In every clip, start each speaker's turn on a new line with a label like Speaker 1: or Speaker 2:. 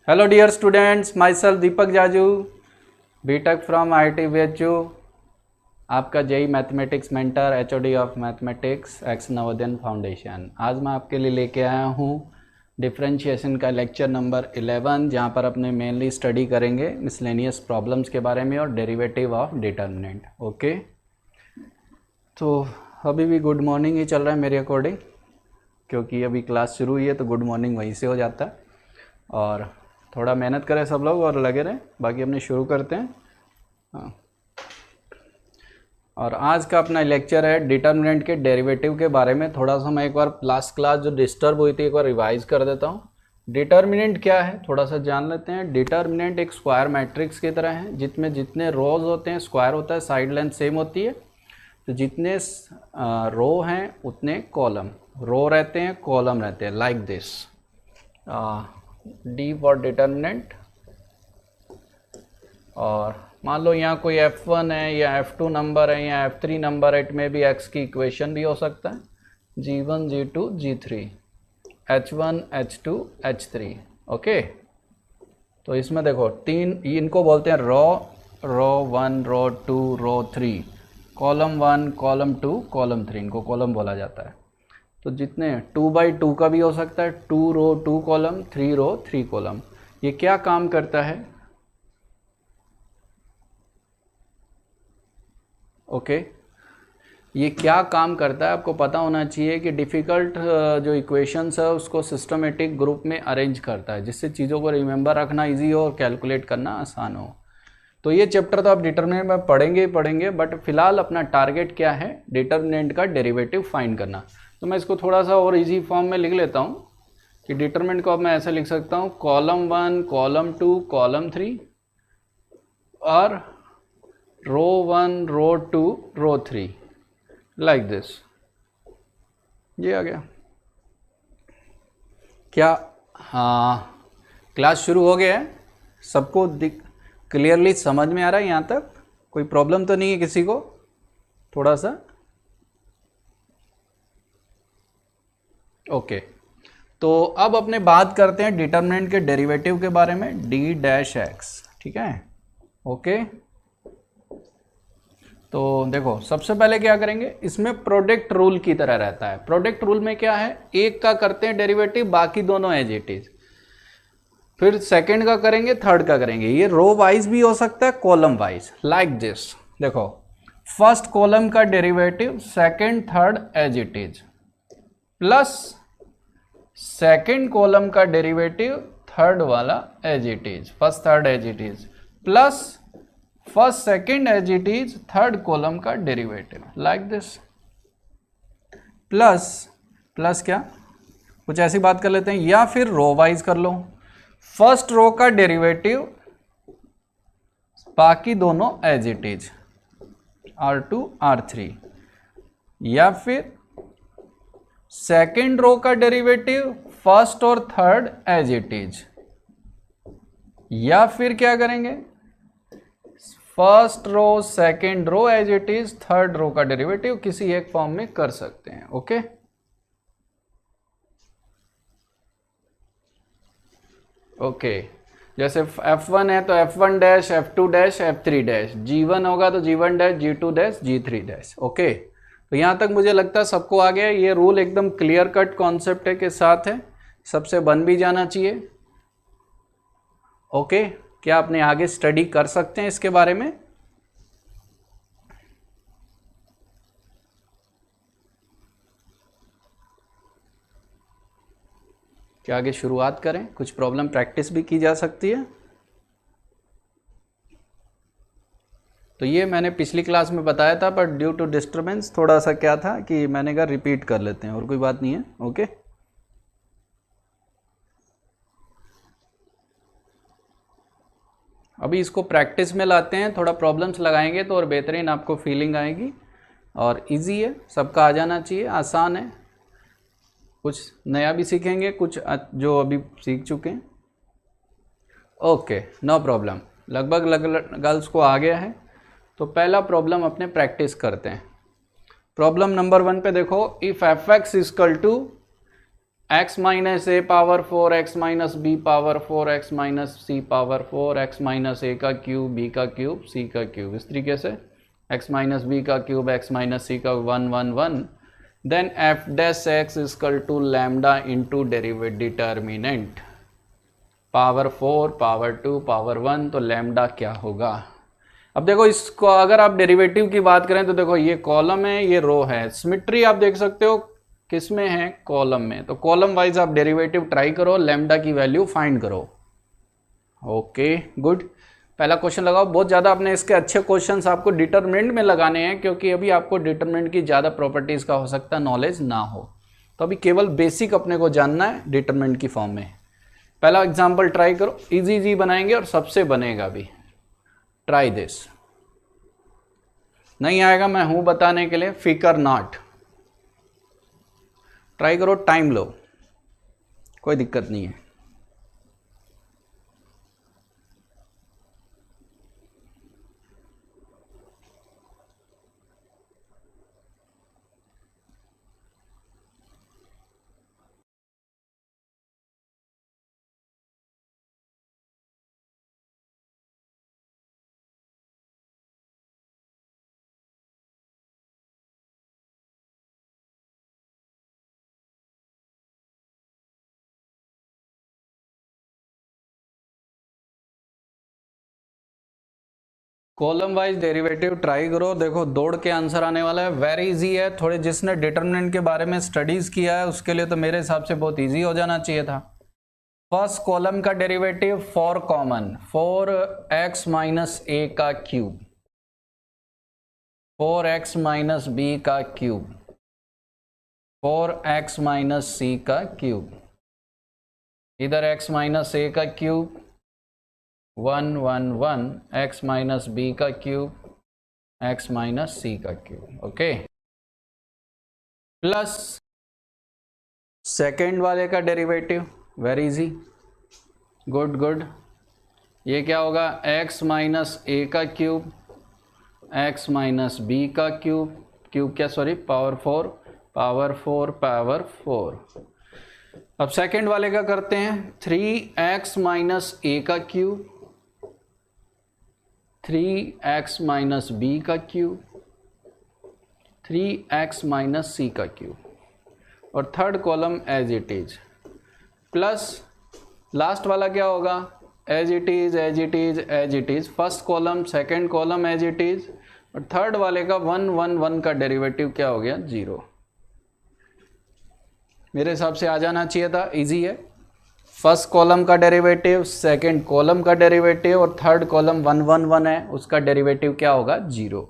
Speaker 1: Hello dear students, myself Deepak Jaju, BTech from IIT VHU, आपका JEE mathematics mentor, HOD of mathematics ex Navodaya foundation. आज मैं आपके लिए लेके आया हूँ डिफरेंशिएशन का लेक्चर नंबर 11, जहाँ पर अपने मेनली स्टडी करेंगे मिसलेनियस प्रॉब्लम्स के बारे में और डेरिवेटिव ऑफ डिटर्मिनेंट। ओके, तो अभी भी गुड मॉर्निंग ही चल रहा है मेरे अकॉर्डिंग, क्योंकि अभी क्लास शुरू हुई है तो गुड मॉर्निंग वहीं से हो जाता है। और थोड़ा मेहनत करें सब लोग और लगे रहें, बाकी अपने शुरू करते हैं। हाँ, और आज का अपना लेक्चर है डिटर्मिनेंट के डेरिवेटिव के बारे में। थोड़ा सा मैं एक बार लास्ट क्लास जो डिस्टर्ब हुई थी एक बार रिवाइज कर देता हूँ। डिटर्मिनेंट क्या है थोड़ा सा जान लेते हैं। डिटर्मिनेंट एक स्क्वायर मैट्रिक्स की तरह है, जिसमें जितने रोज होते हैं स्क्वायर होता है, साइड लेंथ सेम होती है। तो जितने रो हैं उतने कॉलम, रो रहते हैं कॉलम रहते हैं, like this. D for determinant. और मान लो यहाँ कोई F1 है या F2 नंबर है या F3 नंबर है, इट में भी x की इक्वेशन भी हो सकता है, G1 G2 G3, H1 H2 H3। Okay, तो इसमें देखो तीन, इनको बोलते हैं रो 1, रो 2, रो 3, कॉलम 1, कॉलम 2, कॉलम 3, इनको कॉलम बोला जाता है। तो जितने 2x2 का भी हो सकता है, 2 रो 2 कॉलम, 3 रो 3 कॉलम। ये क्या काम करता है? ओके, ये क्या काम करता है आपको पता होना चाहिए कि डिफ़िकल्ट जो इक्वेशंस है उसको सिस्टमेटिक ग्रुप में अरेंज करता है, जिससे चीज़ों को रिमेंबर रखना इजी हो और कैलकुलेट करना आसान हो। तो ये चैप्टर तो आप डिटर्मिनेंट में पढ़ेंगे ही पढ़ेंगे, बट फिलहाल अपना टारगेट क्या है? डिटर्मिनेंट का डेरिवेटिव फाइंड करना। तो मैं इसको थोड़ा सा और इजी फॉर्म में लिख लेता हूँ कि डिटर्मिनेंट को अब मैं ऐसे लिख सकता हूँ, कॉलम 1, कॉलम 2, कॉलम 3 और रो 1, रो 2, रो 3, लाइक दिस। ये आ गया क्या? हाँ, क्लास शुरू हो गया है, सबको क्लियरली समझ में आ रहा है? यहाँ तक कोई प्रॉब्लम तो नहीं है किसी को? थोड़ा सा ओके। तो अब अपने बात करते हैं डिटर्मिनेंट के डेरिवेटिव के बारे में, डी डैश एक्स। ठीक है, ओके। तो देखो सबसे पहले क्या करेंगे, इसमें प्रोडक्ट रूल की तरह रहता है। प्रोडक्ट रूल में क्या है, एक का करते हैं डेरिवेटिव, बाकी दोनों एज इट इज, फिर सेकंड का करेंगे, थर्ड का करेंगे। ये रो वाइज भी हो सकता है, कॉलम वाइज, लाइक दिस। देखो फर्स्ट कॉलम का derivative second third as it is, plus second column का डेरिवेटिव थर्ड वाला as it is, first third as it is, plus first second as it is, third column का derivative, like this. Plus क्या, कुछ ऐसी बात कर लेते हैं, या फिर रो वाइज कर लो। फर्स्ट रो का डेरिवेटिव बाकी दोनों as it is, R2 R3, या फिर सेकेंड रो का डेरिवेटिव फर्स्ट और थर्ड एज इट इज, या फिर क्या करेंगे, first row second row as it is, third row का डेरिवेटिव किसी एक फॉर्म में कर सकते हैं। Okay, okay. जैसे F1 है तो F1 dash, F2 dash, F3 dash, G1 होगा तो G1 dash, G2 dash, G3 dash. Okay, तो यहाँ तक मुझे लगता है सबको आ गया। ये रूल एकदम क्लियर कट कॉन्सेप्ट है के साथ है, सबसे बन भी जाना चाहिए। ओके, क्या आपने आगे स्टडी कर सकते हैं इसके बारे में? क्या आगे शुरुआत करें? कुछ प्रॉब्लम प्रैक्टिस भी की जा सकती है। तो ये मैंने पिछली क्लास में बताया था, पर ड्यू टू डिस्टर्बेंस थोड़ा सा क्या था कि मैंने कहा रिपीट कर लेते हैं, और कोई बात नहीं है। ओके, अभी इसको प्रैक्टिस में लाते हैं, थोड़ा प्रॉब्लम्स लगाएंगे तो और बेहतरीन आपको फीलिंग आएगी। और इजी है, सबका आ जाना चाहिए, आसान है। कुछ नया भी सीखेंगे, कुछ जो अभी सीख चुके हैं। ओके, नो प्रॉब्लम, लगभग गर्ल्स को आ गया है। तो पहला प्रॉब्लम अपने प्रैक्टिस करते हैं। प्रॉब्लम नंबर 1 पे देखो, if F X is equal to x minus A power 4 x minus B power 4 x minus C power 4 x minus ए का क्यूब बी का क्यूब सी का क्यूब, इस तरीके से x माइनस बी का क्यूब x माइनस सी का 1 1 1, then F dash x is equal to lambda into derivative determinant power 4 power 2 power 1, तो lambda क्या होगा। अब देखो इसको अगर आप डेरिवेटिव की बात करें तो देखो ये कॉलम है ये रो है, सिमेट्री आप देख सकते हो किस में है, कॉलम में, तो कॉलम वाइज आप डेरिवेटिव ट्राई करो, लैम्डा की वैल्यू फाइंड करो। ओके गुड, पहला क्वेश्चन लगाओ। बहुत ज़्यादा आपने इसके अच्छे क्वेश्चंस आपको डिटरमिनेंट में लगाने हैं, क्योंकि अभी आपको डिटरमिनेंट की ज़्यादा प्रॉपर्टीज़ का हो सकता है नॉलेज ना हो, तो अभी केवल बेसिक अपने को जानना है डिटरमिनेंट की फॉर्म में। पहला एग्जाम्पल ट्राई करो, इजी इजी बनाएंगे और सबसे बनेगा भी। ट्राई दिस, नहीं आएगा मैं हूं बताने के लिए, फिकर नॉट, ट्राई करो, टाइम लो, कोई दिक्कत नहीं है। कॉलम वाइज डेरिवेटिव ट्राई करो, देखो दौड़ के आंसर आने वाला है, वेरी इजी है। थोड़े जिसने डिटरमिनेंट के बारे में स्टडीज किया है उसके लिए तो मेरे हिसाब से बहुत इजी हो जाना चाहिए था। फर्स्ट कॉलम का डेरिवेटिव 4 कॉमन, 4x माइनस ए का क्यूब, 4x माइनस बी का क्यूब, 4x माइनस सी का क्यूब, इधर x माइनस ए का क्यूब 1 1 1, x माइनस बी का क्यूब x माइनस सी का क्यूब, ओके, प्लस सेकेंड वाले का derivative, very easy, good good, ये क्या होगा, x माइनस ए का क्यूब x माइनस बी का क्यूब, क्यूब क्या सॉरी पावर 4 पावर 4 पावर 4। अब सेकेंड वाले का करते हैं, 3x माइनस ए का क्यूब, 3x माइनस बी का क्यूब, 3x माइनस सी का क्यूब, और third column as it is, plus last वाला क्या होगा, as it is as it is as it is, first column second column as it is, और थर्ड वाले का 1 1 1 का डेरिवेटिव क्या हो गया, 0। मेरे हिसाब से आ जाना चाहिए था, इजी है। फर्स्ट कॉलम का डेरिवेटिव, सेकंड कॉलम का डेरिवेटिव, और थर्ड कॉलम 1 1 1 है, उसका डेरिवेटिव क्या होगा, 0।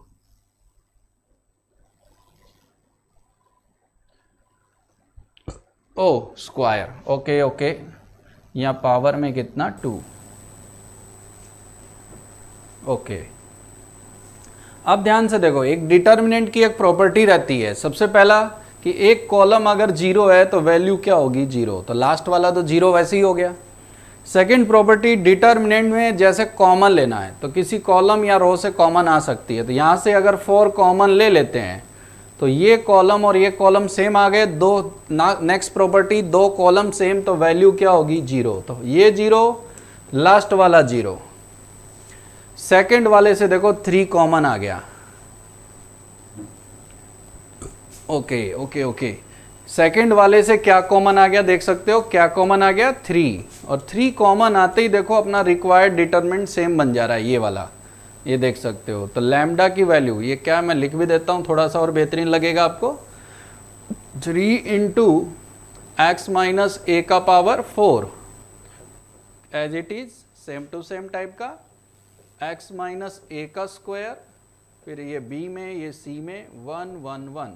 Speaker 1: ओ स्क्वायर, ओके ओके, यहाँ पावर में कितना 2, ओके। अब ध्यान से देखो, एक डिटर्मिनेंट की एक प्रॉपर्टी रहती है, सबसे पहला कि एक कॉलम अगर 0 है तो वैल्यू क्या होगी, 0, तो लास्ट वाला तो 0 वैसे ही हो गया। सेकंड प्रॉपर्टी, डिटर्मिनेंट में जैसे कॉमन लेना है तो किसी कॉलम या रो से कॉमन आ सकती है, तो यहाँ से अगर 4 कॉमन ले लेते हैं तो ये कॉलम और ये कॉलम सेम आ गए, दो नेक्स्ट प्रॉपर्टी, दो कॉलम सेम तो वैल्यू क्या होगी, 0, तो ये 0 लास्ट वाला 0। सेकंड वाले से देखो 3 कॉमन आ गया, ओके ओके ओके, सेकंड वाले से क्या कॉमन आ गया, देख सकते हो क्या कॉमन आ गया, 3, और 3 कॉमन आते ही देखो अपना रिक्वायर्ड डिटरमिनेंट सेम बन जा रहा है, ये वाला, ये देख सकते हो। तो लैम्डा की वैल्यू ये क्या, मैं लिख भी देता हूँ थोड़ा सा और बेहतरीन लगेगा आपको, 3 इंटू एक्स माइनस ए का power 4 as it is, same to same type का, x माइनस ए का स्क्वायर, फिर ये b में ये c में 1 1 1,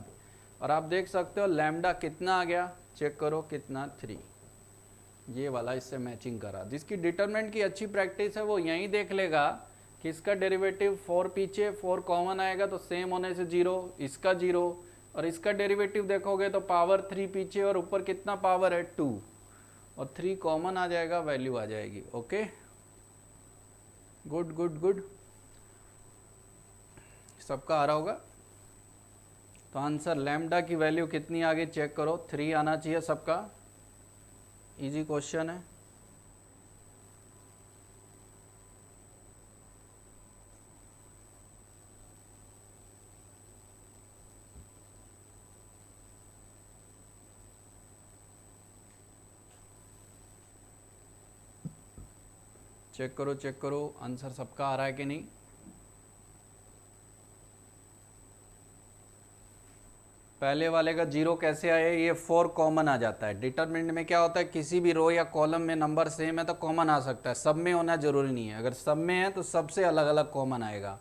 Speaker 1: और आप देख सकते हो लैम्डा कितना आ गया, चेक करो कितना, 3, ये वाला इससे मैचिंग करा। जिसकी डिटरमिनेंट की अच्छी प्रैक्टिस है वो यहीं देख लेगा कि इसका डेरिवेटिव 4 पीछे 4 कॉमन आएगा तो सेम होने से 0, इसका 0, और इसका डेरिवेटिव देखोगे तो पावर 3 पीछे और ऊपर कितना पावर है 2, और 3 कॉमन आ जाएगा, वैल्यू आ जाएगी, ओके, गुड गुड गुड, सबका आ रहा होगा। तो आंसर लैम्डा की वैल्यू कितनी आ गई, चेक करो, 3 आना चाहिए सबका, इजी क्वेश्चन है। चेक करो आंसर सबका आ रहा है कि नहीं। पहले वाले का 0 कैसे आया, ये 4 कॉमन आ जाता है। डिटरमिनेंट में क्या होता है, किसी भी रो या कॉलम में नंबर सेम है तो कॉमन आ सकता है, सब में होना जरूरी नहीं है। अगर सब में है तो सबसे अलग अलग कॉमन आएगा।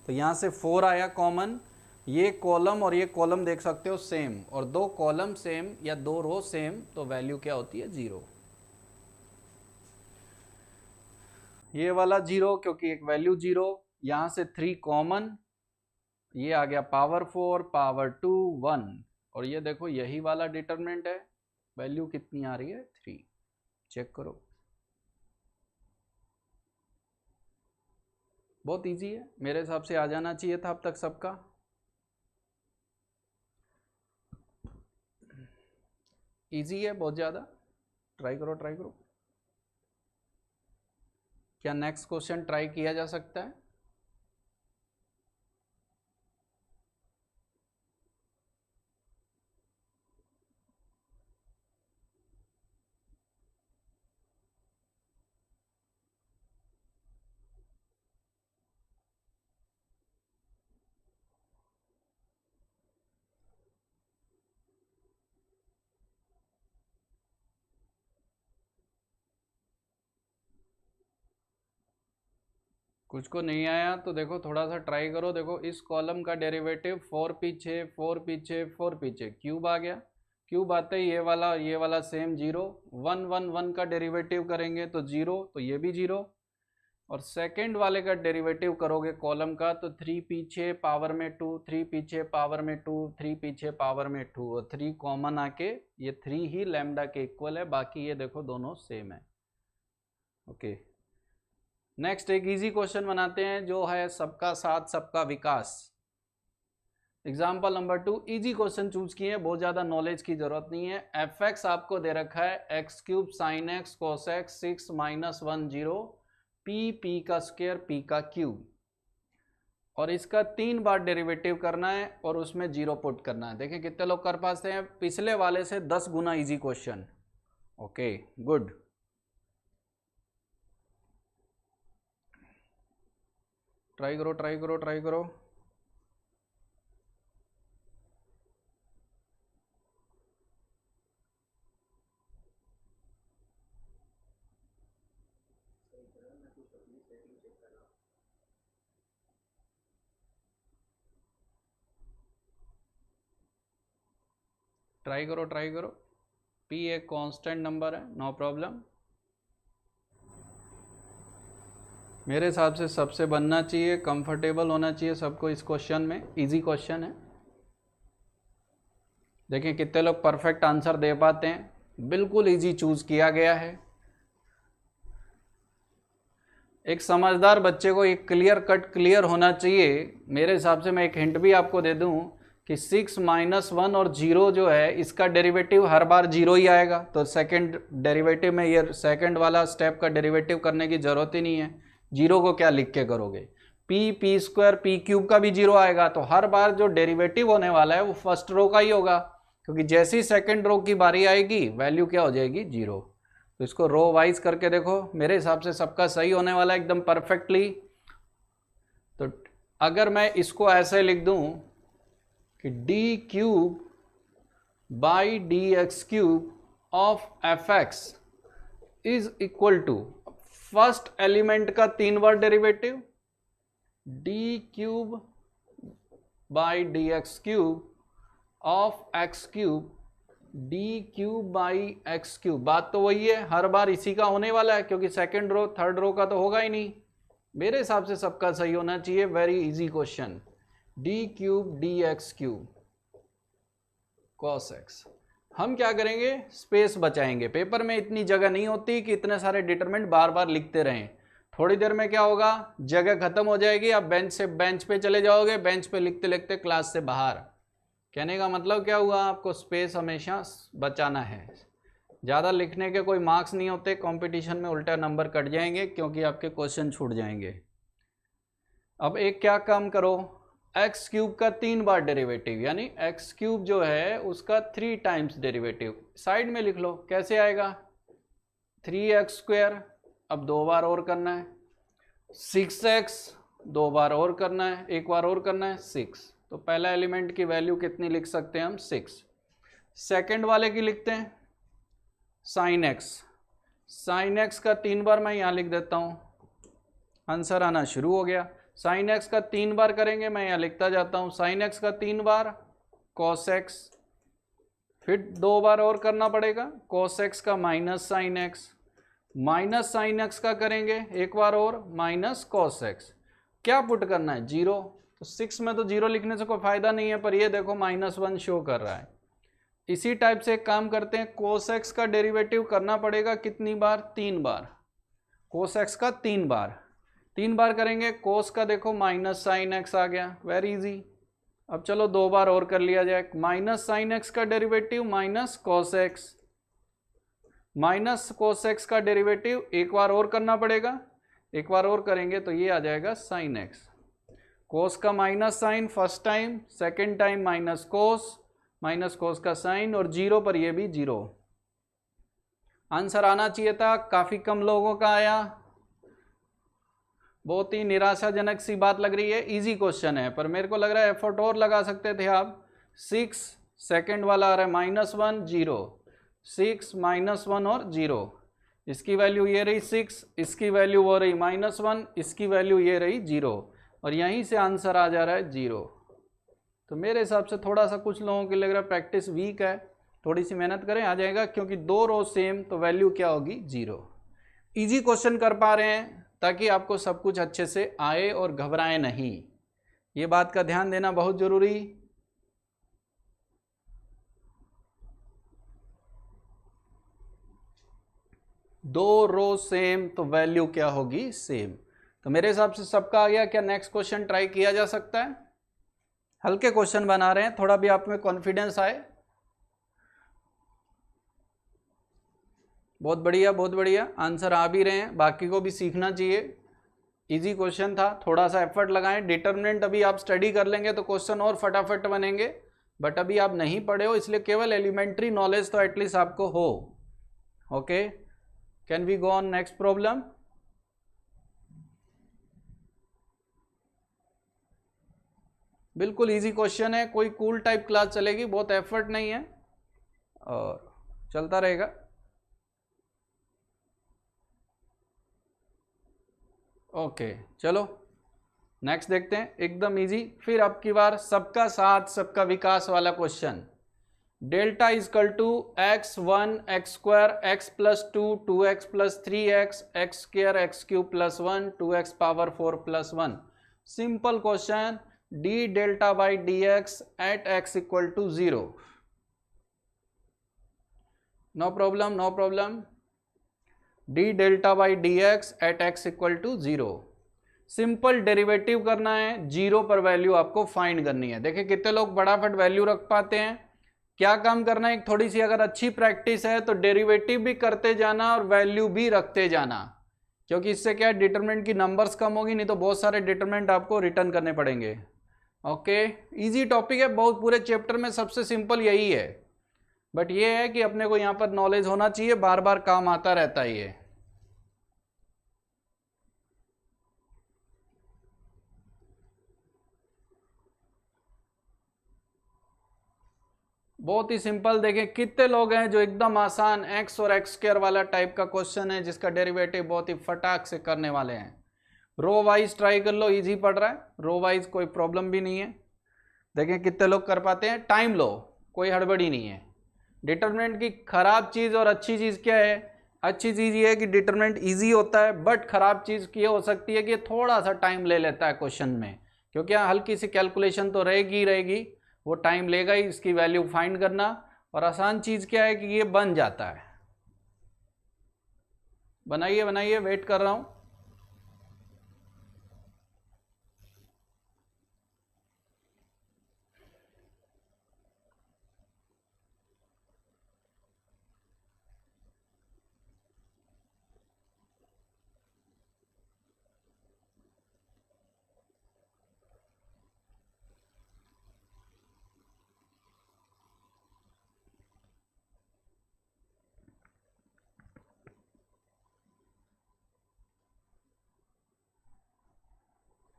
Speaker 1: तो यहाँ से 4 आया कॉमन। ये कॉलम और ये कॉलम देख सकते हो सेम, और 2 कॉलम सेम या 2 रो सेम, तो वैल्यू क्या होती है 0। ये वाला 0 क्योंकि एक वैल्यू 0। यहाँ से 3 कॉमन, ये आ गया पावर 4 पावर 2 1, और ये देखो यही वाला डिटरमिनेंट है। वैल्यू कितनी आ रही है 3। चेक करो, बहुत इजी है, मेरे हिसाब से आ जाना चाहिए था अब तक सबका। इजी है बहुत ज़्यादा, ट्राई करो ट्राई करो। क्या नेक्स्ट क्वेश्चन ट्राई किया जा सकता है? कुछ को नहीं आया तो देखो थोड़ा सा ट्राई करो। देखो इस कॉलम का डेरिवेटिव 4 पीछे 4 पीछे 4 पीछे, क्यूब आ गया। क्यूब आते ही ये वाला सेम 0। 1 1 1 का डेरिवेटिव करेंगे तो 0, तो ये भी 0। और सेकंड वाले का डेरिवेटिव करोगे कॉलम का तो 3 पीछे पावर में 2, 3 पीछे पावर में 2, 3 पीछे पावर में 2, और 3 कॉमन आके ये 3 ही लैम्डा के इक्वल है, बाकी ये देखो दोनों सेम है। ओके, नेक्स्ट एक इजी क्वेश्चन बनाते हैं जो है सबका साथ सबका विकास। Example number 2, easy question choose किए, बहुत ज्यादा नॉलेज की जरूरत नहीं है। एफ एक्स आपको दे रखा है x³ sin x cos x 6 - 1 0 p का स्क्वायर p का क्यूब, और इसका 3 बार डेरिवेटिव करना है और उसमें 0 पुट करना है। देखिए कितने लोग कर पाते हैं, पिछले वाले से 10 गुना easy question. Okay good, try करो ट्राई करो ट्राई करो। ट्राई करो ट्राई करो। p एक कांस्टेंट नंबर है, नो प्रॉब्लम। मेरे हिसाब से सबसे बनना चाहिए, कंफर्टेबल होना चाहिए सबको इस क्वेश्चन में। इजी क्वेश्चन है, देखें कितने लोग परफेक्ट आंसर दे पाते हैं। बिल्कुल इजी चूज किया गया है। एक समझदार बच्चे को एक क्लियर होना चाहिए। मेरे हिसाब से मैं एक हिंट भी आपको दे दूं कि 6 - 1 और 0 जो है इसका डेरिवेटिव हर बार 0 ही आएगा, तो सेकंड डेरिवेटिव में ये सेकंड वाला स्टेप का डेरिवेटिव करने की जरूरत ही नहीं है। 0 को क्या लिख के करोगे, p स्क्वायर p क्यूब का भी 0 आएगा, तो हर बार जो डेरिवेटिव होने वाला है वो फर्स्ट रो का ही होगा, क्योंकि जैसी सेकंड रो की बारी आएगी वैल्यू क्या हो जाएगी 0। तो इसको रो वाइज करके देखो, मेरे हिसाब से सबका सही होने वाला है एकदम परफेक्टली। तो अगर मैं इसको ऐसे लिख दूं कि d³ by dx³ of fx is equal to first element का 3 बार derivative d³ by dx³ of x³ d³ by x³। बात तो वही है, हर बार इसी का होने वाला है, क्योंकि सेकंड रो थर्ड रो का तो होगा ही नहीं। मेरे हिसाब से सबका सही होना चाहिए। Very easy question, d³ dx³ cos x। हम क्या करेंगे, स्पेस बचाएंगे। पेपर में इतनी जगह नहीं होती कि इतने सारे डिटरमिनेंट बार बार लिखते रहें। थोड़ी देर में क्या होगा, जगह खत्म हो जाएगी, आप बेंच पे चले जाओगे, बेंच पे लिखते लिखते क्लास से बाहर। कहने का मतलब क्या हुआ, आपको स्पेस हमेशा बचाना है। ज़्यादा लिखने के कोई मार्क्स नहीं होते, कंपटीशन में उल्टा नंबर कट जाएंगे क्योंकि आपके क्वेश्चन छूट जाएंगे। अब एक क्या काम करो, एक्स क्यूब का 3 बार डेरिवेटिव, यानी एक्स क्यूब जो है उसका 3 टाइम्स डेरिवेटिव साइड में लिख लो। कैसे आएगा, 3x², अब 2 बार और करना है, 6x 2 बार और करना है, एक बार और करना है 6। तो पहला एलिमेंट की वैल्यू कितनी लिख सकते हैं हम, 6। सेकेंड वाले की लिखते हैं साइन एक्स, साइन एक्स का 3 बार मैं यहाँ लिख देता हूँ, आंसर आना शुरू हो गया। साइन एक्स का 3 बार करेंगे, मैं यहाँ लिखता जाता हूँ, साइन एक्स का 3 बार कॉस एक्स, फिर 2 बार और करना पड़ेगा, कॉस एक्स का minus sine x, minus sine x का करेंगे एक बार और, माइनस कॉस एक्स। क्या पुट करना है, 0। तो 6 में तो 0 लिखने से कोई फायदा नहीं है, पर ये देखो -1 शो कर रहा है। इसी टाइप से एक काम करते हैं, कोस एक्स का डेरिवेटिव करना पड़ेगा कितनी बार, 3 बार, कोस एक्स का 3 बार, 3 बार करेंगे, कोस का देखो माइनस साइन एक्स आ गया, वेरी इजी। अब चलो 2 बार और कर लिया जाए, माइनस साइन एक्स का derivative minus cos x, minus cos x का डेरिवेटिव एक बार और करना पड़ेगा, एक बार और करेंगे तो ये आ जाएगा साइन एक्स, कोस का minus sine first time, second time minus cos का साइन, और 0 पर ये भी 0। आंसर आना चाहिए था, काफी कम लोगों का आया, बहुत ही निराशाजनक सी बात लग रही है। इजी क्वेश्चन है पर मेरे को लग रहा है एफर्ट और लगा सकते थे आप। 6 सेकेंड वाला आ रहा है -1 0, 6 -1 और 0, इसकी वैल्यू ये रही 6, इसकी वैल्यू वो रही -1, इसकी वैल्यू ये रही 0, और यहीं से आंसर आ जा रहा है 0। तो मेरे हिसाब से थोड़ा सा कुछ लोगों के लग रहा है प्रैक्टिस वीक है, थोड़ी सी मेहनत करें आ जाएगा, क्योंकि 2 रो सेम तो वैल्यू क्या होगी 0। इजी क्वेश्चन कर पा रहे हैं ताकि आपको सब कुछ अच्छे से आए और घबराएं नहीं, ये बात का ध्यान देना बहुत जरूरी। दो रो सेम तो वैल्यू क्या होगी सेम। तो मेरे हिसाब से सबका आ गया। क्या नेक्स्ट क्वेश्चन ट्राई किया जा सकता है? हल्के क्वेश्चन बना रहे हैं, थोड़ा भी आप में कॉन्फिडेंस आए। बहुत बढ़िया बहुत बढ़िया, आंसर आ भी रहे हैं, बाकी को भी सीखना चाहिए। इजी क्वेश्चन था, थोड़ा सा एफर्ट लगाएं। डिटर्मिनेंट अभी आप स्टडी कर लेंगे तो क्वेश्चन और फटाफट बनेंगे, बट अभी आप नहीं पढ़े हो, इसलिए केवल एलिमेंट्री नॉलेज तो एटलीस्ट आपको हो। Okay, can we go on next problem? बिल्कुल इजी क्वेश्चन है, कोई कूल टाइप क्लास चलेगी, बहुत एफर्ट नहीं है और चलता रहेगा। ओके चलो नेक्स्ट देखते हैं, एकदम इजी। फिर अब की बार सबका साथ सबका विकास वाला question. Delta is equal to x1 x² x+2 2x + 3x x² x³ + 1 2x power 4 + 1। Simple question, d delta by dx at x equal to 0। No problem no problem. d delta by dx at x equal to 0। Simple derivative करना है, 0 पर value आपको find करनी है। देखिए कितने लोग फटाफट वैल्यू रख पाते हैं। क्या काम करना है, एक थोड़ी सी अगर अच्छी प्रैक्टिस है तो डेरिवेटिव भी करते जाना और वैल्यू भी रखते जाना, क्योंकि इससे क्या है डिटरमिनेंट की नंबर्स कम होगी, नहीं तो बहुत सारे डिटरमिनेंट आपको रिटर्न करने पड़ेंगे। ओके, इजी टॉपिक है, बहुत पूरे चैप्टर में सबसे सिंपल यही है, बट ये है कि अपने को यहाँ पर नॉलेज होना चाहिए, बार बार काम आता रहता है ये। बहुत ही सिंपल, देखें कितने लोग हैं जो एकदम आसान x और x² वाला टाइप का क्वेश्चन है जिसका डेरिवेटिव बहुत ही फटाक से करने वाले हैं। रो वाइज ट्राई कर लो, इजी पड़ रहा है, रो वाइज कोई प्रॉब्लम भी नहीं है। देखें कितने लोग कर पाते हैं, टाइम लो, कोई हड़बड़ी नहीं है। डिटरमिनेंट की खराब चीज और अच्छी चीज क्या है? अच्छी चीज ये है कि डिटरमिनेंट इजी होता है, बट खराब चीज ये हो सकती है कि थोड़ा सा टाइम ले लेता है क्वेश्चन में, क्योंकि यहाँ हल्की सी कैलकुलेशन तो रहेगी रहेगी, वो टाइम लेगा ही इसकी वैल्यू फाइंड करना। और आसान चीज क्या है कि ये बन जाता है। बनाइए बनाइए, वेट कर रहा हूं।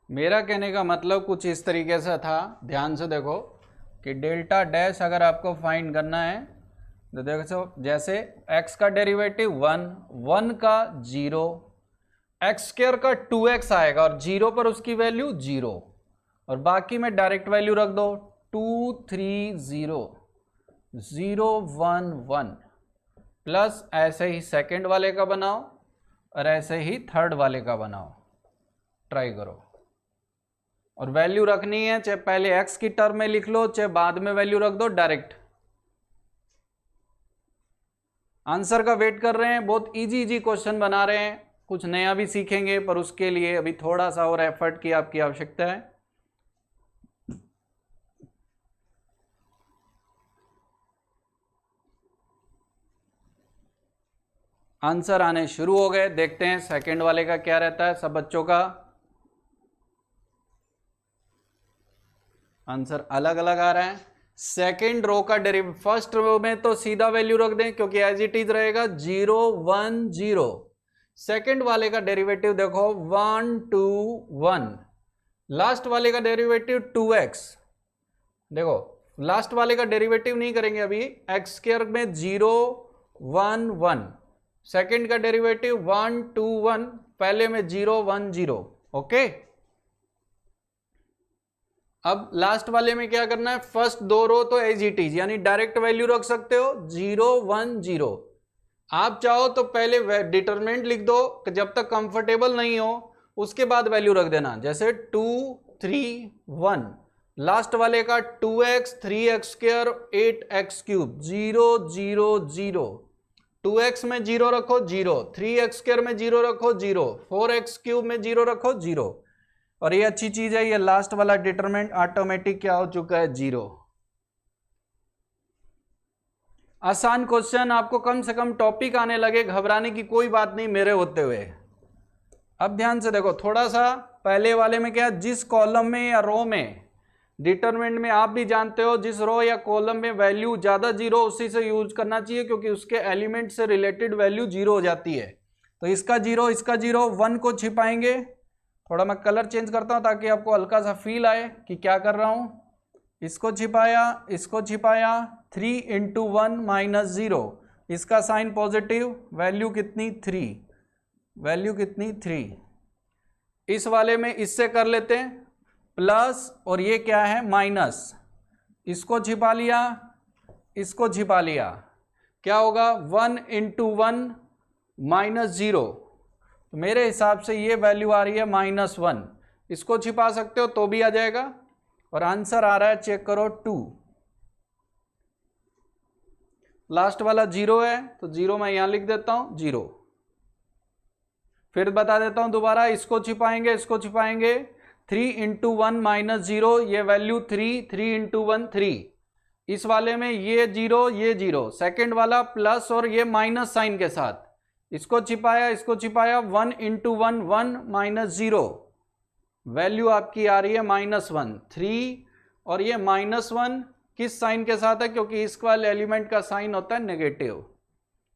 Speaker 1: मेरा कहने का मतलब कुछ इस तरीके से था, ध्यान से देखो कि डेल्टा डैश अगर आपको फाइंड करना है तो देखो जैसे x का डेरिवेटिव 1 का 0, एक्स स्क्वायर का 2x आएगा और 0 पर उसकी वैल्यू 0 और बाकी में डायरेक्ट वैल्यू रख दो 2 3 0 0 1 1 प्लस ऐसे ही सेकंड वाले का बनाओ और ऐसे ही थर्ड वाले का बनाओ, ट्राई करो। और वैल्यू रखनी है चाहे पहले x की टर्म में लिख लो चाहे बाद में वैल्यू रख दो डायरेक्ट। आंसर का वेट कर रहे हैं, बहुत इजी क्वेश्चन बना रहे हैं, कुछ नया भी सीखेंगे पर उसके लिए अभी थोड़ा सा और एफर्ट की आपकी आवश्यकता है। आंसर आने शुरू हो गए, देखते हैं सेकंड वाले का क्या रहता है सब बच्चों का। आंसर अलग अलग आ रहा है। सेकंड रो का डेरिवेटिव, फर्स्ट रो में तो सीधा वैल्यू रख दें क्योंकि एज इट इज रहेगा 0 1 0। सेकंड वाले का डेरिवेटिव देखो 1 2 1। लास्ट वाले का डेरिवेटिव 2x। देखो लास्ट वाले का डेरिवेटिव नहीं करेंगे अभी, एक्स स्क्वायर में 0 1 1, सेकंड का डेरिवेटिव 1 2 1, पहले में 0 1 0। ओके, अब लास्ट वाले में क्या करना है, फर्स्ट दो रो तो एज इट इज यानी डायरेक्ट वैल्यू रख सकते हो 0 1 0। आप चाहो तो पहले डिटरमिनेंट लिख दो जब तक कंफर्टेबल नहीं हो, उसके बाद वैल्यू रख देना, जैसे 2 3 1। लास्ट वाले का 2x 3x square 8x cube 0 0 0। 2x में 0 रखो 0, 3x स्क्वायर में 0 रखो 0, 4x क्यूब में 0 रखो 0। और ये अच्छी चीज है, ये लास्ट वाला डिटरमिनेंट ऑटोमेटिक क्या हो चुका है 0। आसान क्वेश्चन, आपको कम से कम टॉपिक आने लगे, घबराने की कोई बात नहीं मेरे होते हुए। अब ध्यान से देखो थोड़ा सा, पहले वाले में क्या, जिस कॉलम में या रो में डिटरमिनेंट में आप भी जानते हो जिस रो या कॉलम में वैल्यू ज्यादा 0 उसी से यूज करना चाहिए क्योंकि उसके एलिमेंट से रिलेटेड वैल्यू 0 हो जाती है। तो इसका 0 इसका 0, 1 को छिपाएंगे। थोड़ा मैं कलर चेंज करता हूं ताकि आपको हल्का सा फील आए कि क्या कर रहा हूं। इसको छिपाया, इसको छिपाया, 3 इंटू 1 माइनस 0, इसका साइन पॉजिटिव, वैल्यू कितनी 3, वैल्यू कितनी 3। इस वाले में इससे कर लेते हैं प्लस और ये क्या है माइनस, इसको छिपा लिया, इसको छिपा लिया, क्या होगा 1 इंटू 1 माइनस 0। तो मेरे हिसाब से ये वैल्यू आ रही है -1, इसको छिपा सकते हो तो भी आ जाएगा। और आंसर आ रहा है, चेक करो 2। लास्ट वाला 0 है तो 0 मैं यहां लिख देता हूं 0। फिर बता देता हूं दोबारा, इसको छिपाएंगे, इसको छिपाएंगे, 3 इंटू 1 माइनस 0, ये वैल्यू 3, 3 इंटू 1 3। इस वाले में ये 0 ये 0, सेकेंड वाला प्लस और ये माइनस साइन के साथ, इसको छिपाया, इसको छिपाया, 1 इंटू 1 1 माइनस 0, वैल्यू आपकी आ रही है -1 3। और ये -1 किस साइन के साथ है, क्योंकि इस वाले एलिमेंट का साइन होता है नेगेटिव।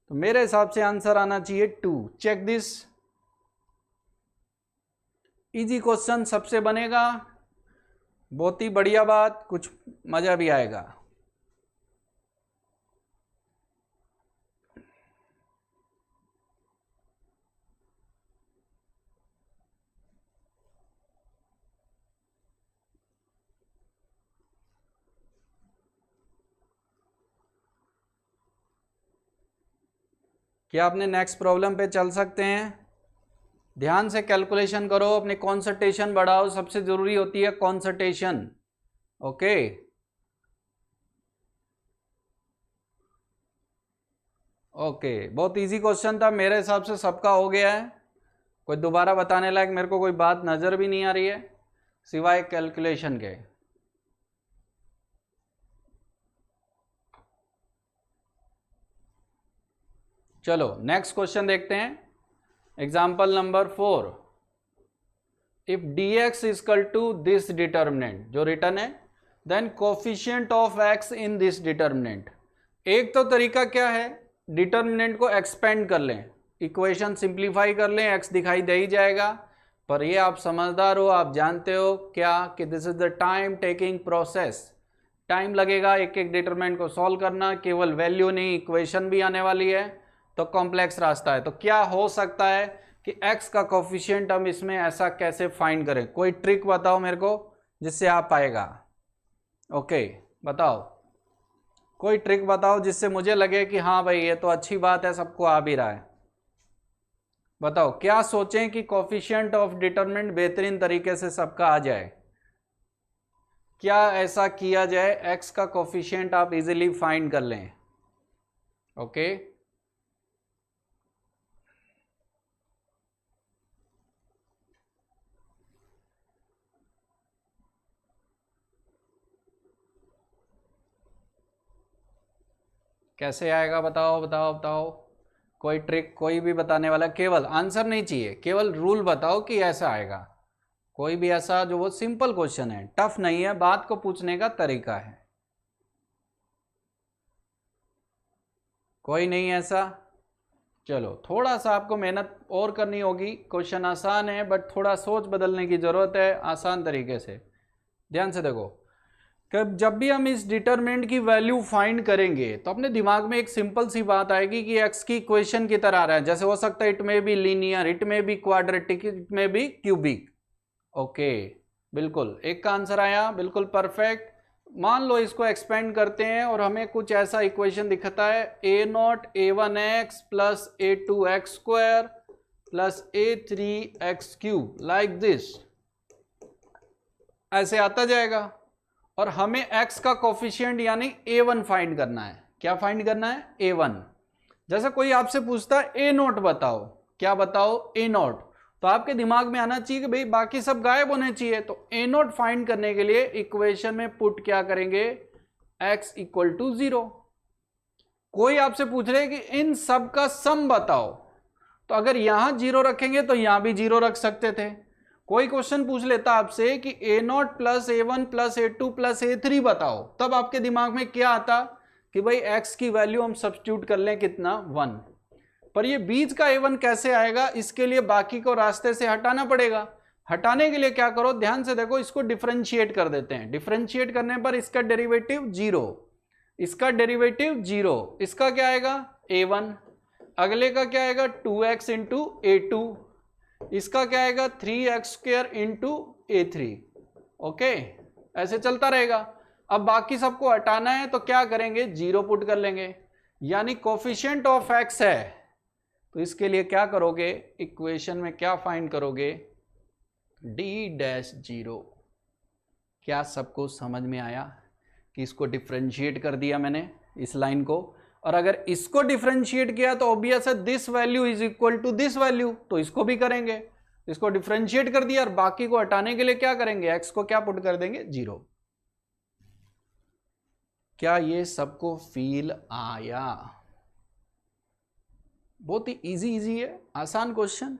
Speaker 1: तो मेरे हिसाब से आंसर आना चाहिए 2। चेक दिस, इजी क्वेश्चन सबसे बनेगा, बहुत ही बढ़िया बात, कुछ मजा भी आएगा। क्या अपने नेक्स्ट प्रॉब्लम पे चल सकते हैं? ध्यान से कैलकुलेशन करो, अपनी कॉन्संट्रेशन बढ़ाओ, सबसे जरूरी होती है कॉन्संट्रेशन। ओके, ओके, बहुत इजी क्वेश्चन था, मेरे हिसाब से सबका हो गया है। कोई दोबारा बताने लायक मेरे को कोई बात नजर भी नहीं आ रही है सिवाय कैलकुलेशन के। चलो नेक्स्ट क्वेश्चन देखते हैं, example number 4। If dx equal to this determinant, जो रिटर्न है, then coefficient of x in this determinant. एक तो तरीका क्या है, डिटर्मिनेंट को एक्सपेंड कर लें, इक्वेशन सिंप्लीफाई कर लें, x दिखाई दे ही जाएगा, पर ये आप समझदार हो, आप जानते हो क्या कि this is the time taking process. Time लगेगा एक एक डिटरमिनेंट को सॉल्व करना, केवल वैल्यू नहीं इक्वेशन भी आने वाली है, तो कॉम्प्लेक्स रास्ता है। तो क्या हो सकता है कि x का कोफिशिएंट हम इसमें ऐसा कैसे फाइंड करें? कोई ट्रिक बताओ मेरे को जिससे आप पाएगा। ओके बताओ, कोई ट्रिक बताओ जिससे मुझे लगे कि हाँ भाई ये तो अच्छी बात है, सबको आ भी रहा है। बताओ क्या सोचें कि कोफिशिएंट ऑफ डिटरमिनेंट बेहतरीन तरीके से सबका आ जाए। क्या ऐसा किया जाए x का कोफिशिएंट आप इजीली फाइंड कर लें? ओके कैसे आएगा? बताओ बताओ बताओ, कोई ट्रिक कोई भी बताने वाला, केवल आंसर नहीं चाहिए, केवल रूल बताओ कि ऐसा आएगा। कोई भी ऐसा जो वो सिंपल क्वेश्चन है, टफ नहीं है, बात को पूछने का तरीका है। कोई नहीं ऐसा? चलो थोड़ा सा आपको मेहनत और करनी होगी। क्वेश्चन आसान है बट थोड़ा सोच बदलने की जरूरत है आसान तरीके से। ध्यान से देखो, जब भी हम इस डिटरमिनेंट की वैल्यू फाइंड करेंगे तो अपने दिमाग में एक सिंपल सी बात आएगी कि एक्स की इक्वेशन की तरह आ रहा है। जैसे हो सकता है इट में भी लीनियर, इट में भी क्वाड्रेटिक, इट में भी क्यूबिक। ओके बिल्कुल, एक का आंसर आया, बिल्कुल परफेक्ट। मान लो इसको एक्सपेंड करते हैं और हमें कुछ ऐसा इक्वेशन दिखता है, A naught A one X plus A two X square plus A three X cube, like this. ऐसे आता जाएगा और हमें x का कोफिशिएंट यानी a1 फाइंड करना है। क्या फाइंड करना है? a1। जैसे कोई आपसे पूछता है a नॉट बताओ, क्या बताओ? a नॉट, तो आपके दिमाग में आना चाहिए कि भाई बाकी सब गायब होने चाहिए। तो a नॉट फाइंड करने के लिए इक्वेशन में पुट क्या करेंगे? x equal to 0। कोई आपसे पूछ रहे कि इन सब का सम बताओ, तो अगर यहां 0 रखेंगे तो यहां भी 0 रख सकते थे। कोई क्वेश्चन पूछ लेता आपसे कि A naught plus A one plus A two plus A three बताओ, तब आपके दिमाग में क्या आता कि भाई x की वैल्यू हम सब्स्टिट्यूट कर लें, कितना? 1। पर ये बीच का a1 कैसे आएगा? इसके लिए बाकी को रास्ते से हटाना पड़ेगा। हटाने के लिए क्या करो, ध्यान से देखो, इसको डिफरेंशिएट कर देते हैं। डिफरेंशिएट करने पर इसका डेरिवेटिव 0, इसका डेरिवेटिव 0, इसका क्या आएगा? a1, अगले का क्या आएगा? 2x इंटू a2, इसका क्या आएगा? 3x square into a3। Okay ऐसे चलता रहेगा। अब बाकी सबको हटाना है तो क्या करेंगे? 0 पुट कर लेंगे, यानी कोफिशिएंट ऑफ x है। तो इसके लिए क्या करोगे? इक्वेशन में क्या फाइंड करोगे? d dash 0। क्या सबको समझ में आया कि इसको डिफरेंशिएट कर दिया मैंने इस लाइन को, और अगर इसको डिफरेंशिएट किया तो ऑब्वियस है this value is equal to this value, तो इसको भी करेंगे। इसको डिफरेंशिएट कर दिया और बाकी को हटाने के लिए क्या करेंगे? x को क्या पुट कर देंगे? 0। क्या ये सबको फील आया? बहुत ही इजी है, आसान क्वेश्चन।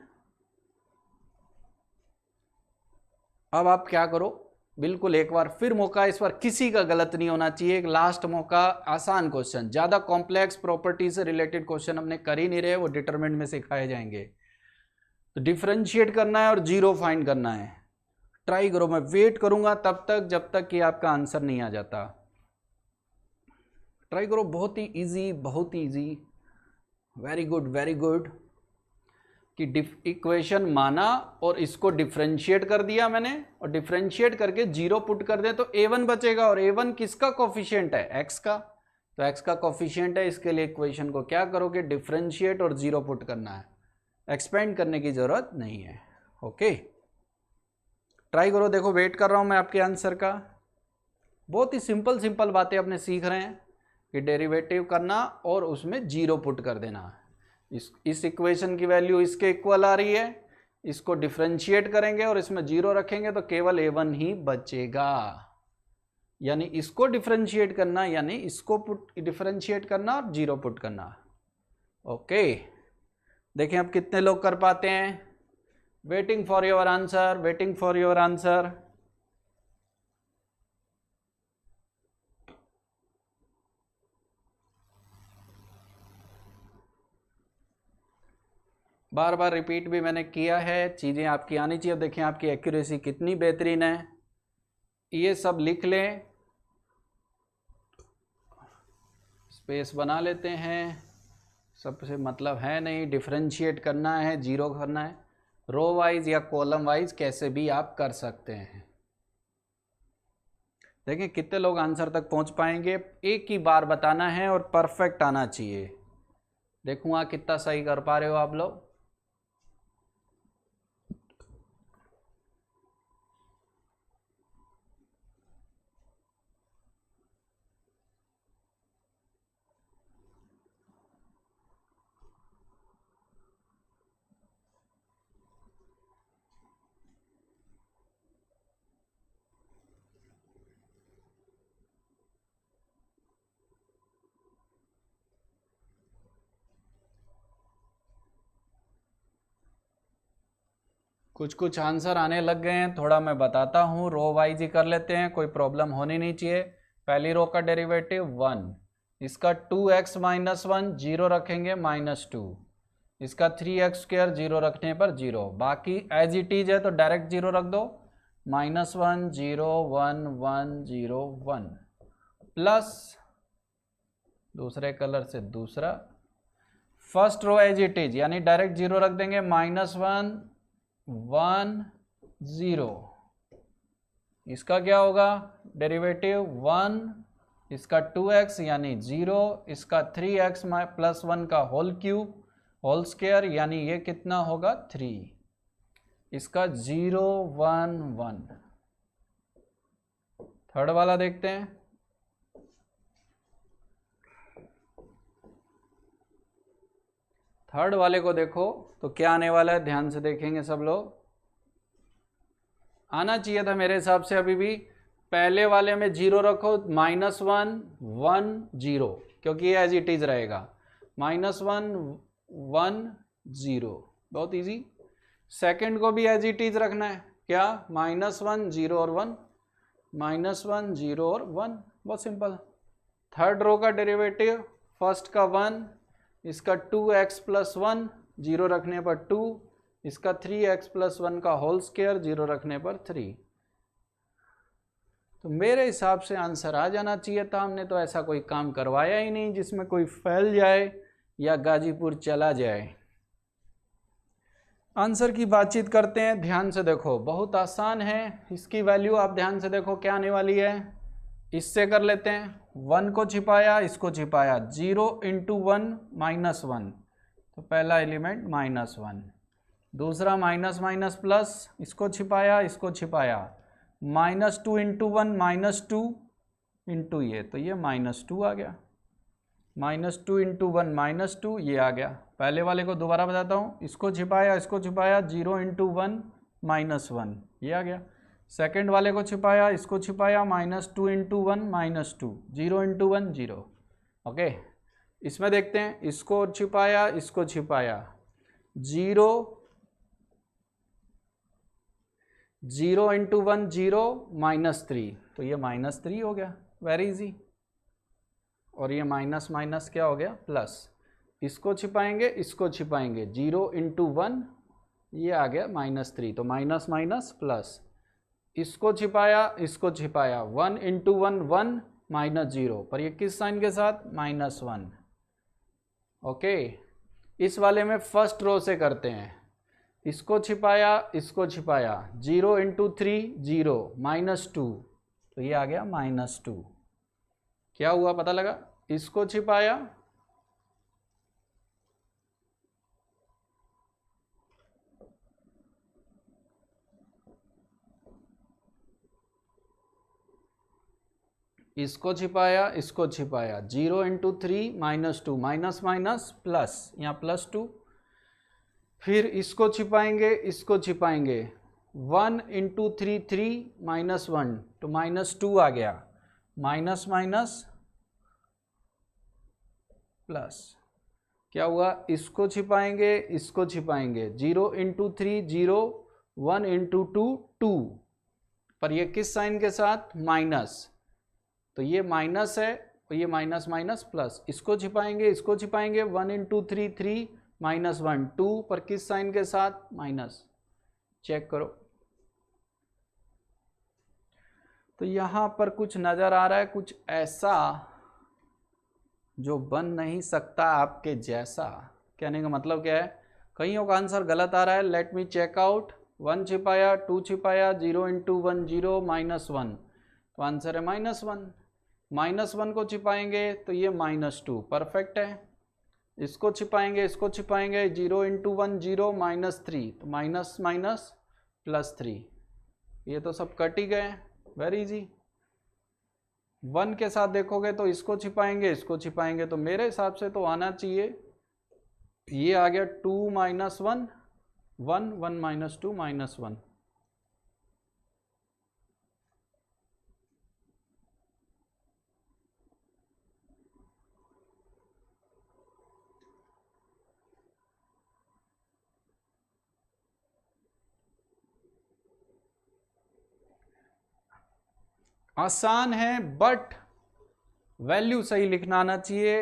Speaker 1: अब आप क्या करो, बिल्कुल एक बार फिर मौका, इस बार किसी का गलत नहीं होना चाहिए, एक लास्ट मौका। आसान क्वेश्चन, ज्यादा कॉम्प्लेक्स प्रॉपर्टी से रिलेटेड क्वेश्चन हमने कर ही नहीं रहे, वो डिटरमिनेंट में सिखाए जाएंगे। तो डिफरेंशिएट करना है और 0 फाइंड करना है। ट्राई करो, मैं वेट करूंगा तब तक जब तक कि आपका आंसर नहीं आ जाता। ट्राई करो, बहुत ही इजी, बहुत ही easy. Very good very good. कि इक्वेशन माना और इसको डिफरेंशिएट कर दिया मैंने, और डिफरेंशिएट करके 0 पुट कर दे तो a1 बचेगा, और a1 किसका कोफिशिएंट है? x का। तो x का कोफिशिएंट है, इसके लिए इक्वेशन को क्या करोगे? डिफरेंशिएट और 0 पुट करना है, एक्सपेंड करने की जरूरत नहीं है। ओके ट्राई करो, देखो वेट कर रहा हूं मैं आपके आंसर का। बहुत ही सिंपल सिंपल बातें अपने सीख रहे हैं कि डेरिवेटिव करना और उसमें 0 पुट कर देना। इस इक्वेशन की वैल्यू इसके इक्वल आ रही है, इसको डिफरेंशिएट करेंगे और इसमें 0 रखेंगे तो केवल a1 ही बचेगा। यानी इसको डिफरेंशिएट करना, यानी इसको पुट डिफरेंशिएट करना और 0 पुट करना। ओके देखें अब कितने लोग कर पाते हैं। Waiting for your answer, waiting for your answer. Bar bar repeat भी मैंने किया है, चीज़ें आपकी आनी चाहिए। देखें आपकी एक्यूरेसी कितनी बेहतरीन है। ये सब लिख लें, स्पेस बना लेते हैं, सबसे मतलब है नहीं, डिफरेंशिएट करना है, जीरो करना है। रो वाइज या कॉलम वाइज कैसे भी आप कर सकते हैं। देखें कितने लोग आंसर तक पहुंच पाएंगे। एक ही बार बताना है और परफेक्ट आना चाहिए। देखूँगा कितना सही कर पा रहे हो आप लोग। कुछ कुछ आंसर आने लग गए हैं, थोड़ा मैं बताता हूँ। रो वाइज ही कर लेते हैं, कोई प्रॉब्लम होनी नहीं चाहिए। पहली रो का डेरिवेटिव 1, इसका 2x माइनस 1 जीरो रखेंगे -2, इसका 3x² जीरो रखने पर 0, बाकी एज इट इज है तो डायरेक्ट जीरो रख दो। -1 0 1 1 0 1 प्लस दूसरे कलर से दूसरा, first row as it is यानी डायरेक्ट जीरो रख देंगे। -1 1 0, इसका क्या होगा डेरिवेटिव 1, इसका 2x यानी 0, इसका 3x प्लस 1 का होल क्यूब होल स्क्वायर यानी ये कितना होगा 3, इसका 0 1 1। थर्ड वाला देखते हैं। थर्ड वाले को देखो तो क्या आने वाला है, ध्यान से देखेंगे सब लोग। आना चाहिए था मेरे हिसाब से अभी भी। पहले वाले में 0 रखो, -1 1 0, क्योंकि ये एज इट इज रहेगा। -1 1 0, बहुत इजी। सेकंड को भी एज इट इज रखना है, क्या -1 0 और 1, -1 0 और 1, बहुत सिंपल। थर्ड रो का डेरिवेटिव, फर्स्ट का 1, इसका 2x प्लस 1 जीरो रखने पर 2, इसका 3x प्लस 1 का होल स्क्वायर जीरो रखने पर 3। तो मेरे हिसाब से आंसर आ जाना चाहिए था। हमने तो ऐसा कोई काम करवाया ही नहीं जिसमें कोई फेल जाए या गाजीपुर चला जाए। आंसर की बातचीत करते हैं, ध्यान से देखो, बहुत आसान है। इसकी वैल्यू आप ध्यान से देखो क्या आने वाली है। इससे कर लेते हैं, 1 को छिपाया, इसको छिपाया, 0 × 1 -1, तो पहला एलिमेंट -1, दूसरा माइनस माइनस प्लस, इसको छिपाया, इसको छिपाया, -2 × 1 -2 इंटू ये, तो ये -2 आ गया, -2 × 1 -2 ये आ गया। पहले वाले को दोबारा बताता हूँ, इसको छिपाया, 0 × 1 -1 ये आ गया। सेकंड वाले को छिपाया, इसको छिपाया, -2 × 1 -2, 0 × 1 0। ओके, इसमें देखते हैं, इसको छिपाया, इसको छिपाया, 0 × 1 0 -3, तो ये -3 हो गया, वेरी इजी। और ये माइनस माइनस क्या हो गया प्लस, इसको छिपाएंगे, इसको छिपाएंगे, 0 × 1 ये आ गया -3, तो माइनस माइनस प्लस, इसको छिपाया, इसको छिपाया, 1 × 1 1 -0, पर ये किस साइन के साथ, -1। ओके, इस वाले में फर्स्ट रो से करते हैं, इसको छिपाया, इसको छिपाया, 0 × 3 0 -2, तो ये आ गया -2। क्या हुआ पता लगा, इसको छिपाया, इसको छिपाया, इसको छिपाया, 0 × 3 -2, माइनस माइनस प्लस, यहाँ +2, फिर इसको छिपाएंगे, इसको छिपाएंगे, 1 × 3 3 -1, तो -2 आ गया, माइनस माइनस प्लस, क्या हुआ, इसको छिपाएंगे, इसको छिपाएंगे, 0 × 3 0 1 × 2 2, पर ये किस साइन के साथ, माइनस, तो ये माइनस है और ये माइनस माइनस प्लस, इसको छिपाएंगे, इसको छिपाएंगे, 1 × 3 3 -1, 2 पर किस साइन के साथ, माइनस। चेक करो, तो यहां पर कुछ नजर आ रहा है, कुछ ऐसा जो बन नहीं सकता आपके जैसा। कहने का मतलब क्या है, कईयों का आंसर गलत आ रहा है। Let me check out. 1 छिपाया, 2 छिपाया, 0 × 1 0, -1, तो आंसर है -1। -1 को छिपाएंगे तो ये -2, परफेक्ट है। इसको छिपाएंगे, इसको छिपाएंगे, 0 × 1 0, -3, तो माइनस माइनस +3, ये तो सब कट ही गए, वेरी इजी। 1 के साथ देखोगे तो इसको छिपाएंगे, इसको छिपाएंगे, तो मेरे हिसाब से तो आना चाहिए, ये आ गया 2 - 1 1 1 - 2 -1। आसान है बट वैल्यू सही लिखना आना चाहिए।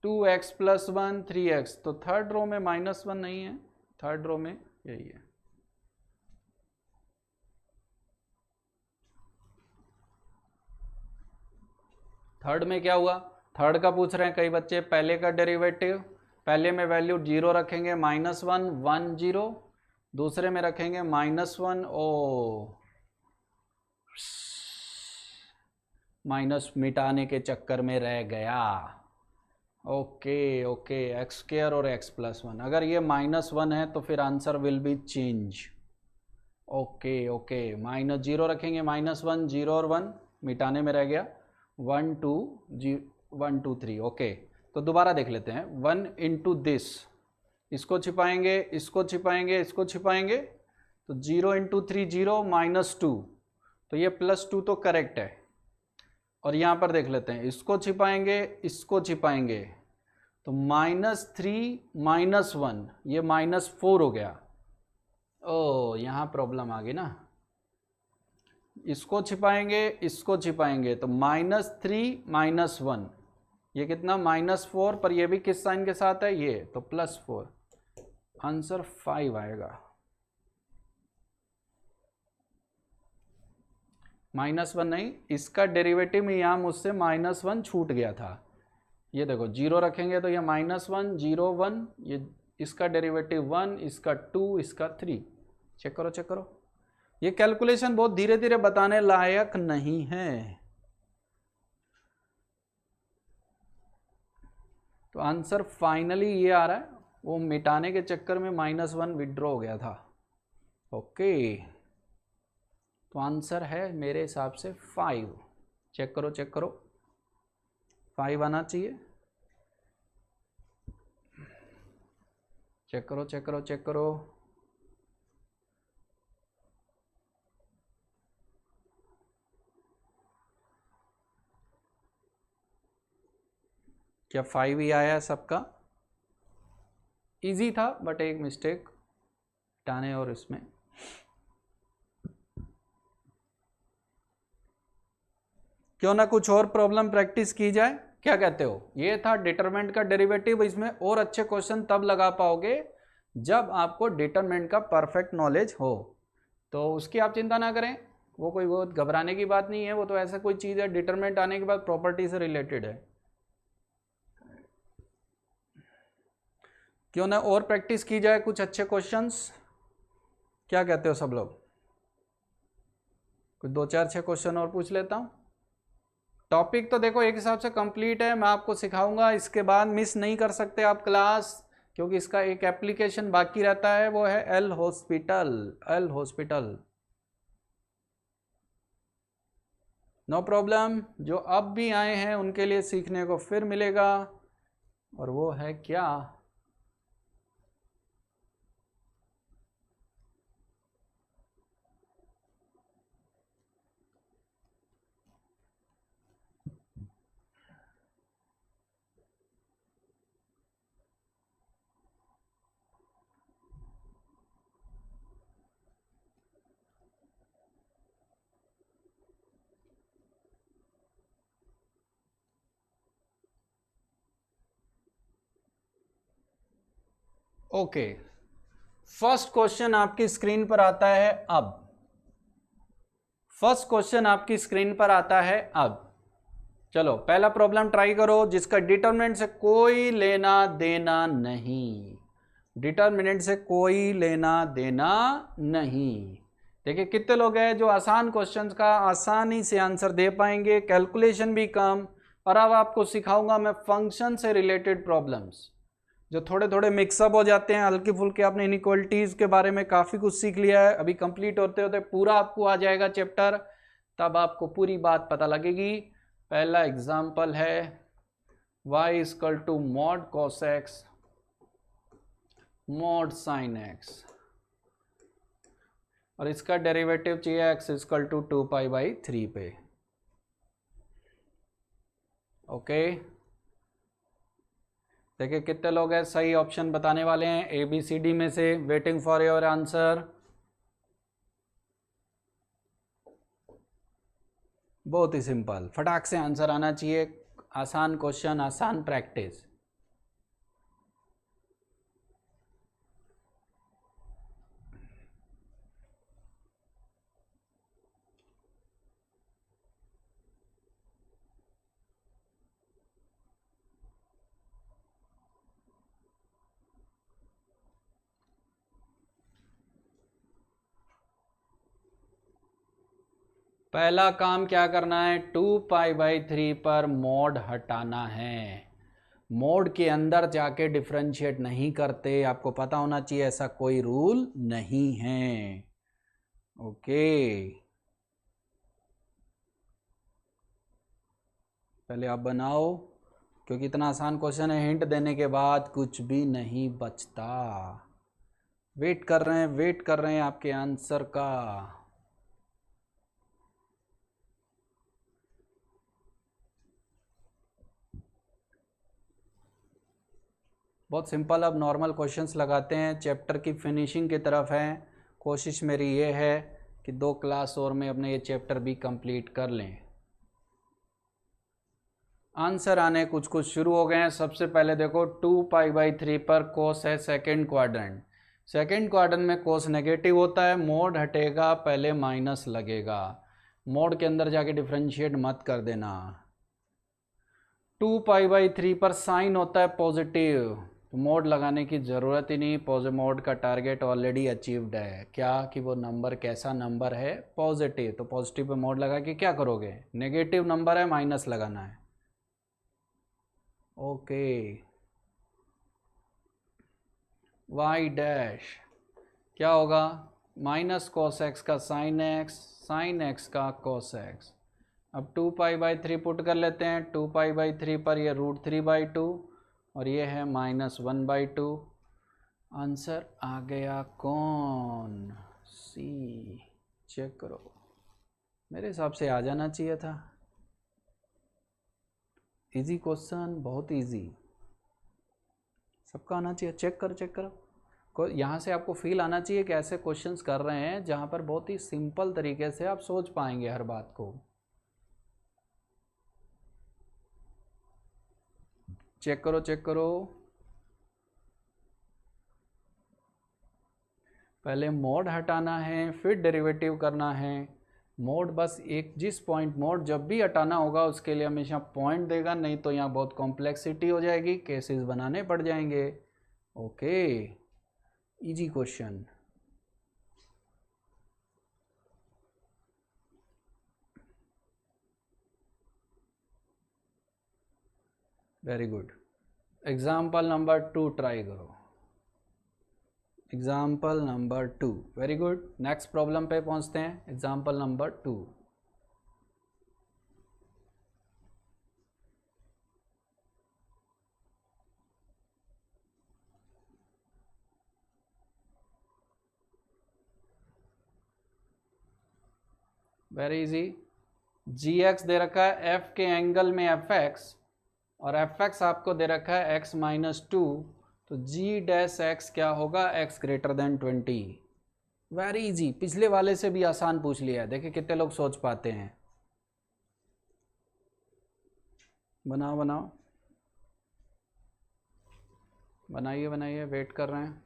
Speaker 1: 2x + 1 3x, तो थर्ड रो में -1 नहीं है, थर्ड रो में यही है। थर्ड में क्या हुआ, थर्ड का पूछ रहे हैं कई बच्चे, पहले का डेरिवेटिव, पहले में वैल्यू 0 रखेंगे, -1 1 0, दूसरे में रखेंगे -1, ओ माइनस मिटाने के चक्कर में रह गया। ओके ओके, x² और x+1, अगर ये -1 है तो फिर answer will be change. Okay okay, -0 रखेंगे, -1 0 और 1 मिटाने में रह गया, 1 2 1 2 3। ओके, तो दोबारा देख लेते हैं। 1 × दिस, इसको छिपाएंगे, इसको छिपाएंगे, इसको छिपाएंगे, तो 0 × 3 0, -2, तो ये +2 तो करेक्ट है। और यहाँ पर देख लेते हैं, इसको छिपाएंगे, इसको छिपाएंगे, तो -3 -1, ये -4 हो गया। ओ, यहाँ प्रॉब्लम आ गई ना, इसको छिपाएंगे, इसको छिपाएंगे, तो -3 -1, ये कितना, -4, पर ये भी किस साइन के साथ है, ये तो +4, आंसर 5 आएगा। -1 नहीं, इसका डेरिवेटिव में यहाँ मुझसे -1 छूट गया था। ये देखो 0 रखेंगे तो ये -1 0 1, ये इसका डेरिवेटिव 1, इसका 2, इसका 3। चेक करो चेक करो, ये कैलकुलेशन बहुत धीरे धीरे बताने लायक नहीं है। तो आंसर फाइनली ये आ रहा है, वो मिटाने के चक्कर में -1 विड्रॉ हो गया था। ओके, तो आंसर है मेरे हिसाब से 5। चेक करो चेक करो, 5 आना चाहिए। चेक करो चेक करो चेक करो, क्या 5 ही आया सबका? इजी था बट एक मिस्टेक हटाने और इसमें। क्यों ना कुछ और प्रॉब्लम प्रैक्टिस की जाए, क्या कहते हो? ये था डिटरमिनेंट का डेरिवेटिव। इसमें और अच्छे क्वेश्चन तब लगा पाओगे जब आपको डिटरमिनेंट का परफेक्ट नॉलेज हो, तो उसकी आप चिंता ना करें, वो कोई बहुत घबराने की बात नहीं है। वो तो ऐसा कोई चीज़ है, डिटरमिनेंट आने के बाद प्रॉपर्टी से रिलेटेड है। क्यों ना और प्रैक्टिस की जाए कुछ अच्छे क्वेश्चंस, क्या कहते हो सब लोग? कुछ 2 4 6 क्वेश्चन और पूछ लेता हूँ। टॉपिक तो देखो एक हिसाब से कंप्लीट है, मैं आपको सिखाऊंगा, इसके बाद मिस नहीं कर सकते आप क्लास, क्योंकि इसका एक एप्लीकेशन बाकी रहता है, वो है L'Hospital. L'Hospital, no problem. जो अब भी आए हैं उनके लिए सीखने को फिर मिलेगा, और वो है क्या? ओके, फर्स्ट क्वेश्चन आपकी स्क्रीन पर आता है अब। फर्स्ट क्वेश्चन आपकी स्क्रीन पर आता है अब। चलो पहला प्रॉब्लम ट्राई करो जिसका डिटरमिनेंट से कोई लेना देना नहीं, डिटरमिनेंट से कोई लेना देना नहीं। देखिए कितने लोग हैं जो आसान क्वेश्चंस का आसानी से आंसर दे पाएंगे, कैलकुलेशन भी कम। और अब आपको सिखाऊंगा मैं फंक्शन से रिलेटेड प्रॉब्लम्स जो थोड़े थोड़े मिक्सअप हो जाते हैं, हल्की फुल्की। आपने इनइक्वालिटीज के बारे में काफ़ी कुछ सीख लिया है, अभी कंप्लीट होते होते पूरा आपको आ जाएगा चैप्टर, तब आपको पूरी बात पता लगेगी। पहला एग्जाम्पल है y equal to mod cos x mod sin x, और इसका डेरिवेटिव चाहिए x इक्वल टू 2π/3 पे। ओके, देखिए कितने लोग हैं सही ऑप्शन बताने वाले हैं ABCD में से। Waiting for your answer. बहुत ही सिंपल, फटाक से आंसर आना चाहिए। आसान क्वेश्चन, आसान प्रैक्टिस। पहला काम क्या करना है, 2π/3 पर मॉड हटाना है। मोड के अंदर जाके डिफरेंशिएट नहीं करते, आपको पता होना चाहिए ऐसा कोई रूल नहीं है। ओके, पहले आप बनाओ क्योंकि इतना आसान क्वेश्चन है, हिंट देने के बाद कुछ भी नहीं बचता। वेट कर रहे हैं, वेट कर रहे हैं आपके आंसर का। बहुत सिंपल, अब नॉर्मल क्वेश्चंस लगाते हैं, चैप्टर की फिनिशिंग की तरफ है। कोशिश मेरी ये है कि 2 क्लास और में अपने ये चैप्टर भी कंप्लीट कर लें। आंसर आने कुछ कुछ शुरू हो गए हैं। सबसे पहले देखो 2π/3 पर कोस है सेकेंड क्वाड्रेंट। सेकेंड क्वाड्रेंट में कोस नेगेटिव होता है, मोड हटेगा पहले माइनस लगेगा। मोड के अंदर जाके डिफरेंशिएट मत कर देना। 2π/3 पर साइन होता है पॉजिटिव, तो मोड लगाने की ज़रूरत ही नहीं। पॉजिटिव मोड का टारगेट ऑलरेडी अचीव्ड है। क्या कि वो नंबर कैसा नंबर है, पॉजिटिव। तो पॉजिटिव पे मोड लगा के क्या करोगे, नेगेटिव नंबर है माइनस लगाना है। ओके, y डैश क्या होगा, माइनस cos x का sin x, sin x का cos x। अब 2π/3 पुट कर लेते हैं। 2π/3 पर ये √3/2 और ये है -1/2। आंसर आ गया कौन, सी। चेक करो, मेरे हिसाब से आ जाना चाहिए था। इजी क्वेश्चन, बहुत इजी, सबका आना चाहिए। चेक करो, चेक करो। यहाँ से आपको फील आना चाहिए कि ऐसे क्वेश्चंस कर रहे हैं जहाँ पर बहुत ही सिंपल तरीके से आप सोच पाएंगे हर बात को। चेक करो, चेक करो। पहले मोड हटाना है, फिर डेरिवेटिव करना है। मोड बस एक, जिस पॉइंट मोड जब भी हटाना होगा उसके लिए हमेशा पॉइंट देगा, नहीं तो यहाँ बहुत कॉम्प्लेक्सिटी हो जाएगी, केसेस बनाने पड़ जाएंगे। Okay, easy question. Very good. Example number 2 try करो। Example number 2, very good. Next problem पे पहुंचते हैं, example number 2। Very easy. gx दे रखा है f के एंगल में fx, और fx आपको दे रखा है x-2, तो g डैश x क्या होगा, x greater than 20। Very easy, पिछले वाले से भी आसान पूछ लिया है। देखिए कितने लोग सोच पाते हैं। बनाओ बनाओ। बनाइए बनाइए, वेट कर रहे हैं।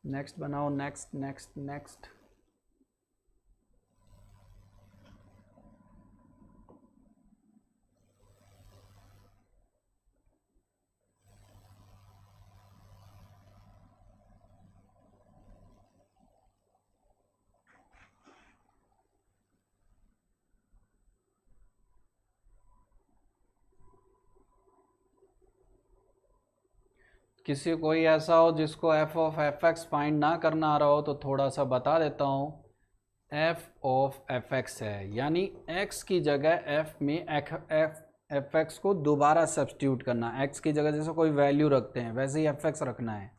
Speaker 1: नेक्स्ट बनाओ, नेक्स्ट नेक्स्ट नेक्स्ट। किसी कोई ऐसा हो जिसको F of F x find ना करना आ रहा हो तो थोड़ा सा बता देता हूँ। एफ ऑफ एफ एक्स है, यानी एक्स की जगह एफ में एफ एक्स को दोबारा सब्स्टिट्यूट करना। एक्स की जगह जैसे कोई वैल्यू रखते हैं वैसे ही एफ एक्स रखना है।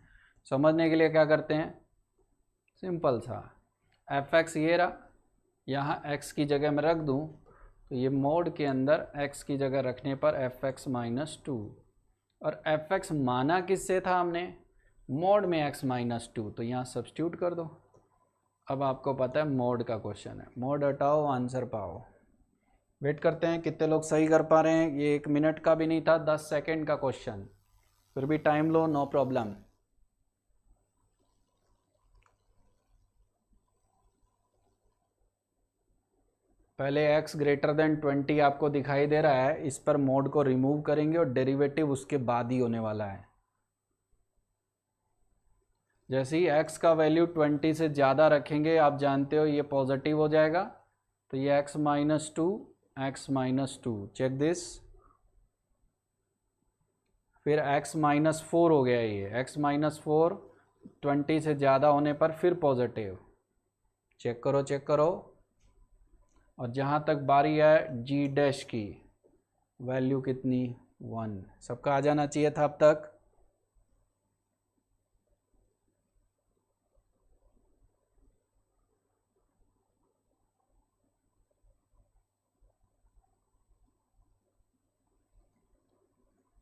Speaker 1: समझने के लिए क्या करते हैं, सिंपल सा, एफ एक्स ये रहा, यहाँ एक्स की जगह मैं रख दूँ तो ये मोड के अंदर एक्स की जगह रखने पर एफ एक्स माइनस टू, और एफ एक्स माना किससे था हमने, मोड में एक्स माइनस टू, तो यहाँ सब्स्टिट्यूट कर दो। अब आपको पता है मोड का क्वेश्चन है, मोड हटाओ आंसर पाओ। वेट करते हैं कितने लोग सही कर पा रहे हैं। ये 1 मिनट का भी नहीं था, 10 सेकेंड का क्वेश्चन, फिर भी टाइम लो, नो प्रॉब्लम। पहले x ग्रेटर देन 20 आपको दिखाई दे रहा है, इस पर मोड को रिमूव करेंगे और डेरिवेटिव उसके बाद ही होने वाला है। जैसे ही x का वैल्यू 20 से ज़्यादा रखेंगे, आप जानते हो ये पॉजिटिव हो जाएगा, तो ये x minus two, check this. फिर x माइनस 4 हो गया, ये x माइनस 4 20 से ज़्यादा होने पर फिर पॉजिटिव, चेक करो चेक करो। और जहाँ तक बारी है जी डैश की, वैल्यू कितनी, 1। सबका आ जाना चाहिए था अब तक।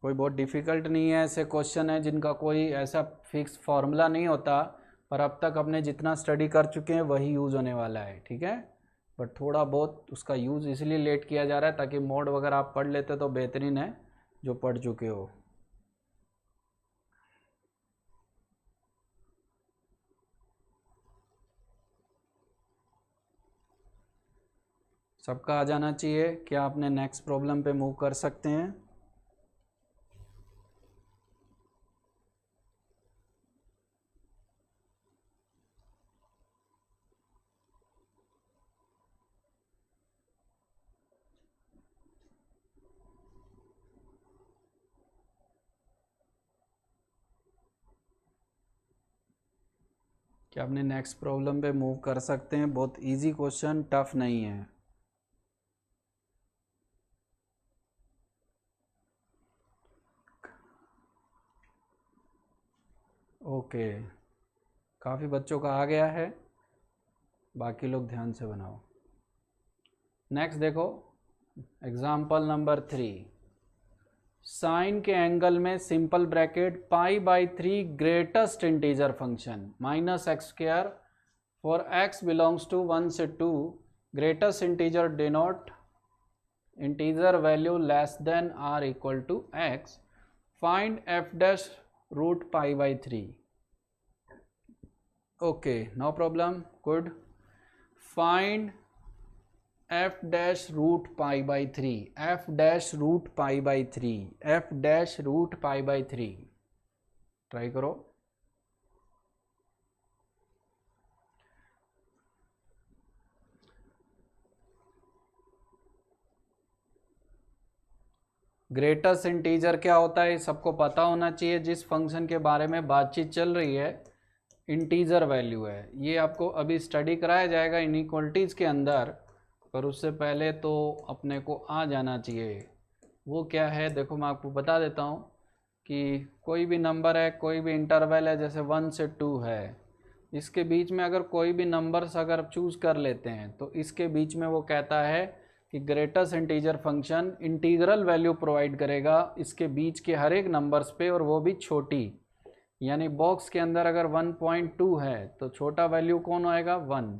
Speaker 1: कोई बहुत डिफ़िकल्ट नहीं है, ऐसे क्वेश्चन है जिनका कोई ऐसा फिक्स फॉर्मूला नहीं होता, पर अब तक अपने जितना स्टडी कर चुके हैं वही यूज़ होने वाला है, ठीक है। बट थोड़ा बहुत उसका यूज़ इसलिए लेट किया जा रहा है ताकि मोड वगैरह आप पढ़ लेते तो बेहतरीन है, जो पढ़ चुके हो। सबका आ जाना चाहिए। क्या आपने नेक्स्ट प्रॉब्लम पे मूव कर सकते हैं। क्या अपने नेक्स्ट प्रॉब्लम पे मूव कर सकते हैं। बहुत इजी क्वेश्चन, टफ नहीं है। ओके, काफ़ी बच्चों का आ गया है, बाकी लोग ध्यान से बनाओ। नेक्स्ट देखो, एग्जाम्पल नंबर 3। साइन के एंगल में simple bracket π/3 greatest integer function -x² for x belongs to 1 से 2, greatest integer denote integer value less than or equal to x, find f' root π/3। Okay, no problem, good. Find f' root π/3, f' root π/3, f' root π/3, try करो। Greatest integer क्या होता है सबको पता होना चाहिए। जिस फंक्शन के बारे में बातचीत चल रही है इंटीजर वैल्यू है, ये आपको अभी स्टडी कराया जाएगा इनइक्वालिटीज़ के अंदर, पर उससे पहले तो अपने को आ जाना चाहिए। वो क्या है देखो, मैं आपको बता देता हूँ कि कोई भी नंबर है, कोई भी इंटरवल है, जैसे 1 से 2 है, इसके बीच में अगर कोई भी नंबर्स अगर चूज़ कर लेते हैं तो इसके बीच में वो कहता है कि greatest integer function integral value provide करेगा इसके बीच के हर एक नंबर्स पे, और वो भी छोटी। यानी बॉक्स के अंदर अगर 1.2 है तो छोटा वैल्यू कौन आएगा 1,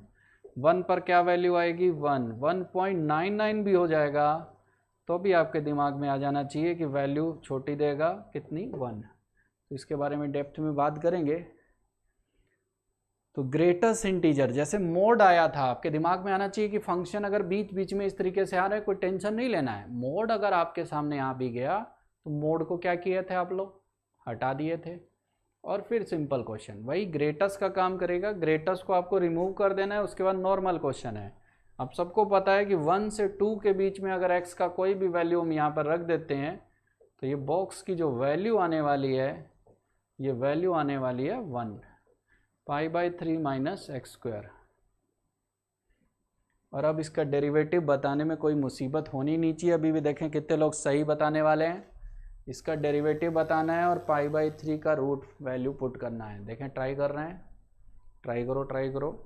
Speaker 1: 1 पर क्या वैल्यू आएगी 1, 1.99 भी हो जाएगा तो भी आपके दिमाग में आ जाना चाहिए कि वैल्यू छोटी देगा कितनी 1। तो इसके बारे में डेप्थ में बात करेंगे। तो ग्रेटेस्ट इंटीजर जैसे मोड आया था, आपके दिमाग में आना चाहिए कि फंक्शन अगर बीच बीच में इस तरीके से आ रहा है कोई टेंशन नहीं लेना है। मोड अगर आपके सामने आ भी गया तो मोड को क्या किए थे आप लोग, हटा दिए थे। और फिर सिंपल क्वेश्चन वही ग्रेटेस्ट का काम करेगा, ग्रेटेस्ट को आपको रिमूव कर देना है। उसके बाद नॉर्मल क्वेश्चन है। अब सबको पता है कि 1 से 2 के बीच में अगर x का कोई भी वैल्यू हम यहाँ पर रख देते हैं तो ये बॉक्स की जो वैल्यू आने वाली है, ये वैल्यू आने वाली है 1, π/3 माइनस x²। और अब इसका डेरिवेटिव बताने में कोई मुसीबत होनी नहीं चाहिए। अभी भी देखें कितने लोग सही बताने वाले हैं। इसका डेरिवेटिव बताना है और π/3 का रूट वैल्यू पुट करना है। देखें ट्राई कर रहे हैं, ट्राई करो ट्राई करो।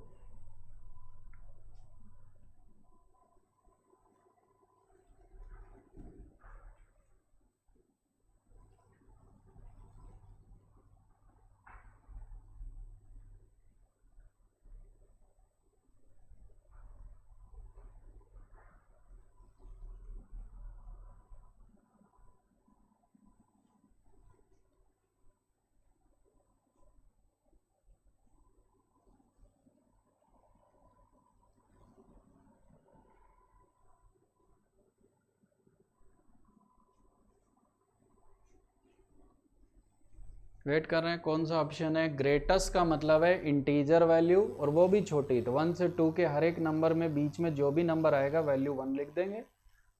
Speaker 1: वेट कर रहे हैं कौन सा ऑप्शन है। ग्रेटेस्ट का मतलब है इंटीजर वैल्यू और वो भी छोटी, तो 1 से 2 के हर एक नंबर में बीच में जो भी नंबर आएगा वैल्यू 1 लिख देंगे।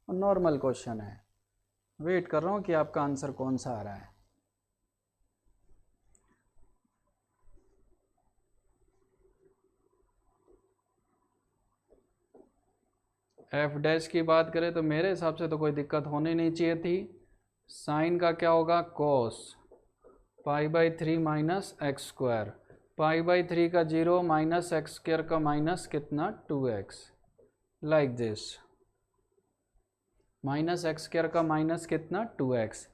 Speaker 1: और नॉर्मल क्वेश्चन है। वेट कर रहा हूँ कि आपका आंसर कौन सा आ रहा है। एफ डैश की बात करें तो मेरे हिसाब से तो कोई दिक्कत होनी नहीं चाहिए थी। साइन का क्या होगा कोस π/3 माइनस x², π/3 का 0 माइनस x² का माइनस कितना 2x, like this. Minus x² का माइनस कितना 2x,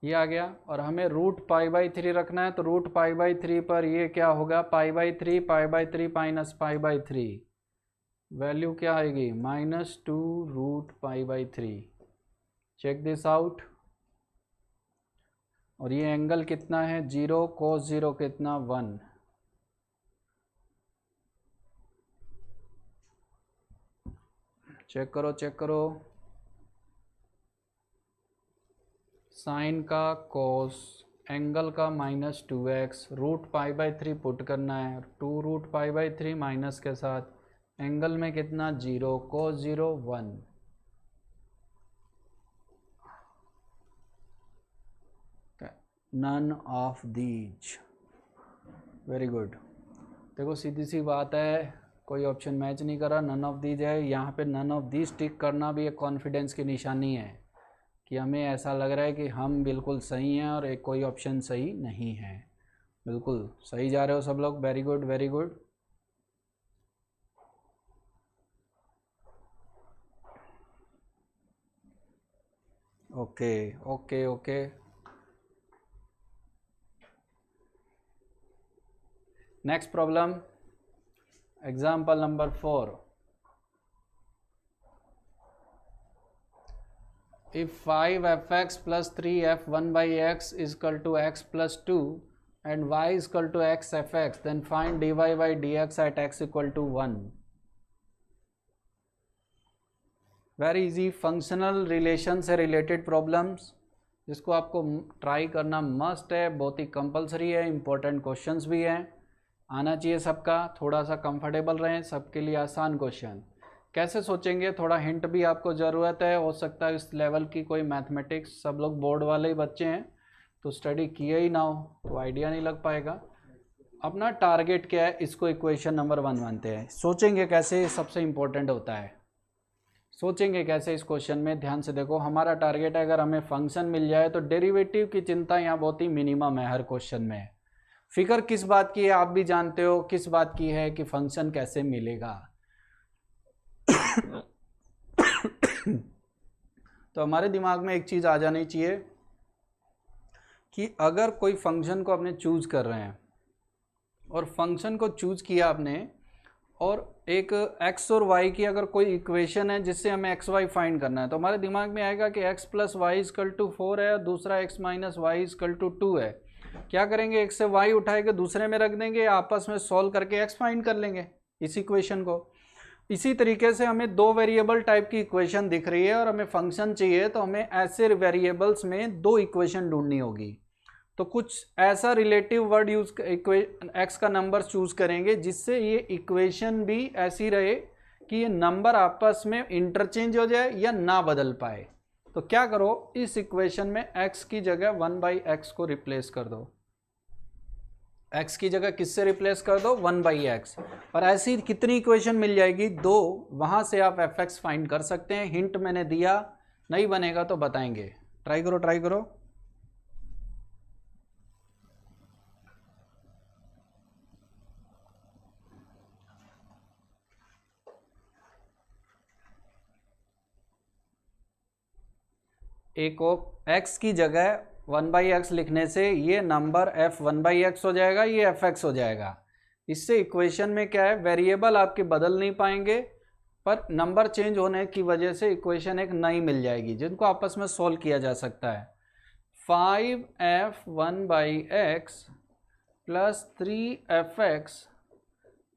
Speaker 1: ये आ गया। और हमें रूट π/3 रखना है तो रूट π/3 पर ये क्या होगा π/3 माइनस π/3, वैल्यू क्या आएगी -2 रूट π/3। Check this out. और ये एंगल कितना है 0, cos 0 कितना 1। चेक करो चेक करो। साइन का cos, एंगल का -2x, रूट π/3 पुट करना है। 2 रूट π/3 माइनस के साथ एंगल में कितना 0, cos 0 1। None of these, very good. देखो सीधी सी बात है, कोई ऑप्शन मैच नहीं कर रहा, नन ऑफ दीज है। यहाँ पे नन ऑफ दीज टिक करना भी एक कॉन्फिडेंस की निशानी है कि हमें ऐसा लग रहा है कि हम बिल्कुल सही हैं और एक कोई ऑप्शन सही नहीं है। बिल्कुल सही जा रहे हो सब लोग, very good very good. Okay okay okay. Next problem, example number 4. If 5fx plus 3f1 by x is equal to x plus 2 and y is equal to x fx, then find dy by dx at x equal to 1. Very easy, functional relation से related problems जिसको आपको try करना must है, बहुत ही compulsory है, important questions भी हैं, आना चाहिए सबका। थोड़ा सा कंफर्टेबल रहें, सबके लिए आसान क्वेश्चन। कैसे सोचेंगे, थोड़ा हिंट भी आपको ज़रूरत है। हो सकता है इस लेवल की कोई मैथमेटिक्स, सब लोग बोर्ड वाले ही बच्चे हैं तो स्टडी किए ही ना हो तो आइडिया नहीं लग पाएगा। अपना टारगेट क्या है, इसको इक्वेशन नंबर 1 मानते हैं। सोचेंगे कैसे, सबसे इम्पोर्टेंट होता है। सोचेंगे कैसे इस क्वेश्चन में, ध्यान से देखो। हमारा टारगेट है अगर हमें फंक्शन मिल जाए तो डेरिवेटिव की चिंता यहाँ बहुत ही मिनिमम है हर क्वेश्चन में। फिक्र किस बात की है आप भी जानते हो, किस बात की है कि फंक्शन कैसे मिलेगा। तो हमारे दिमाग में एक चीज़ आ जानी चाहिए कि अगर कोई फंक्शन को आपने चूज़ कर रहे हैं और फंक्शन को चूज़ किया आपने, और एक x और y की अगर कोई इक्वेशन है जिससे हमें एक्स वाई फाइंड करना है, तो हमारे दिमाग में आएगा कि x plus y is equal to 4 है और दूसरा x minus y is equal to 2 है। क्या करेंगे, एक से y उठाए के दूसरे में रख देंगे, आपस में सॉल्व करके x फाइंड कर लेंगे इस इक्वेशन को। इसी तरीके से हमें दो वेरिएबल टाइप की इक्वेशन दिख रही है और हमें फंक्शन चाहिए, तो हमें ऐसे वेरिएबल्स में दो इक्वेशन ढूंढनी होगी। तो कुछ ऐसा रिलेटिव वर्ड यूज एक्स का नंबर चूज करेंगे जिससे ये इक्वेशन भी ऐसी रहे कि ये नंबर आपस में इंटरचेंज हो जाए या ना बदल पाए। तो क्या करो, इस इक्वेशन में x की जगह 1/x को रिप्लेस कर दो। x की जगह किससे रिप्लेस कर दो, 1/x। और ऐसी कितनी इक्वेशन मिल जाएगी, दो। वहां से आप fx फाइंड कर सकते हैं। हिंट मैंने दिया, नहीं बनेगा तो बताएंगे। ट्राई करो ट्राई करो। एक x की जगह 1/x लिखने से ये नंबर f 1/x हो जाएगा, ये fx हो जाएगा। इससे इक्वेशन में क्या है, वेरिएबल आपके बदल नहीं पाएंगे, पर नंबर चेंज होने की वजह से इक्वेशन एक नई मिल जाएगी जिनको आपस में सोल्व किया जा सकता है। 5f 1/x plus 3fx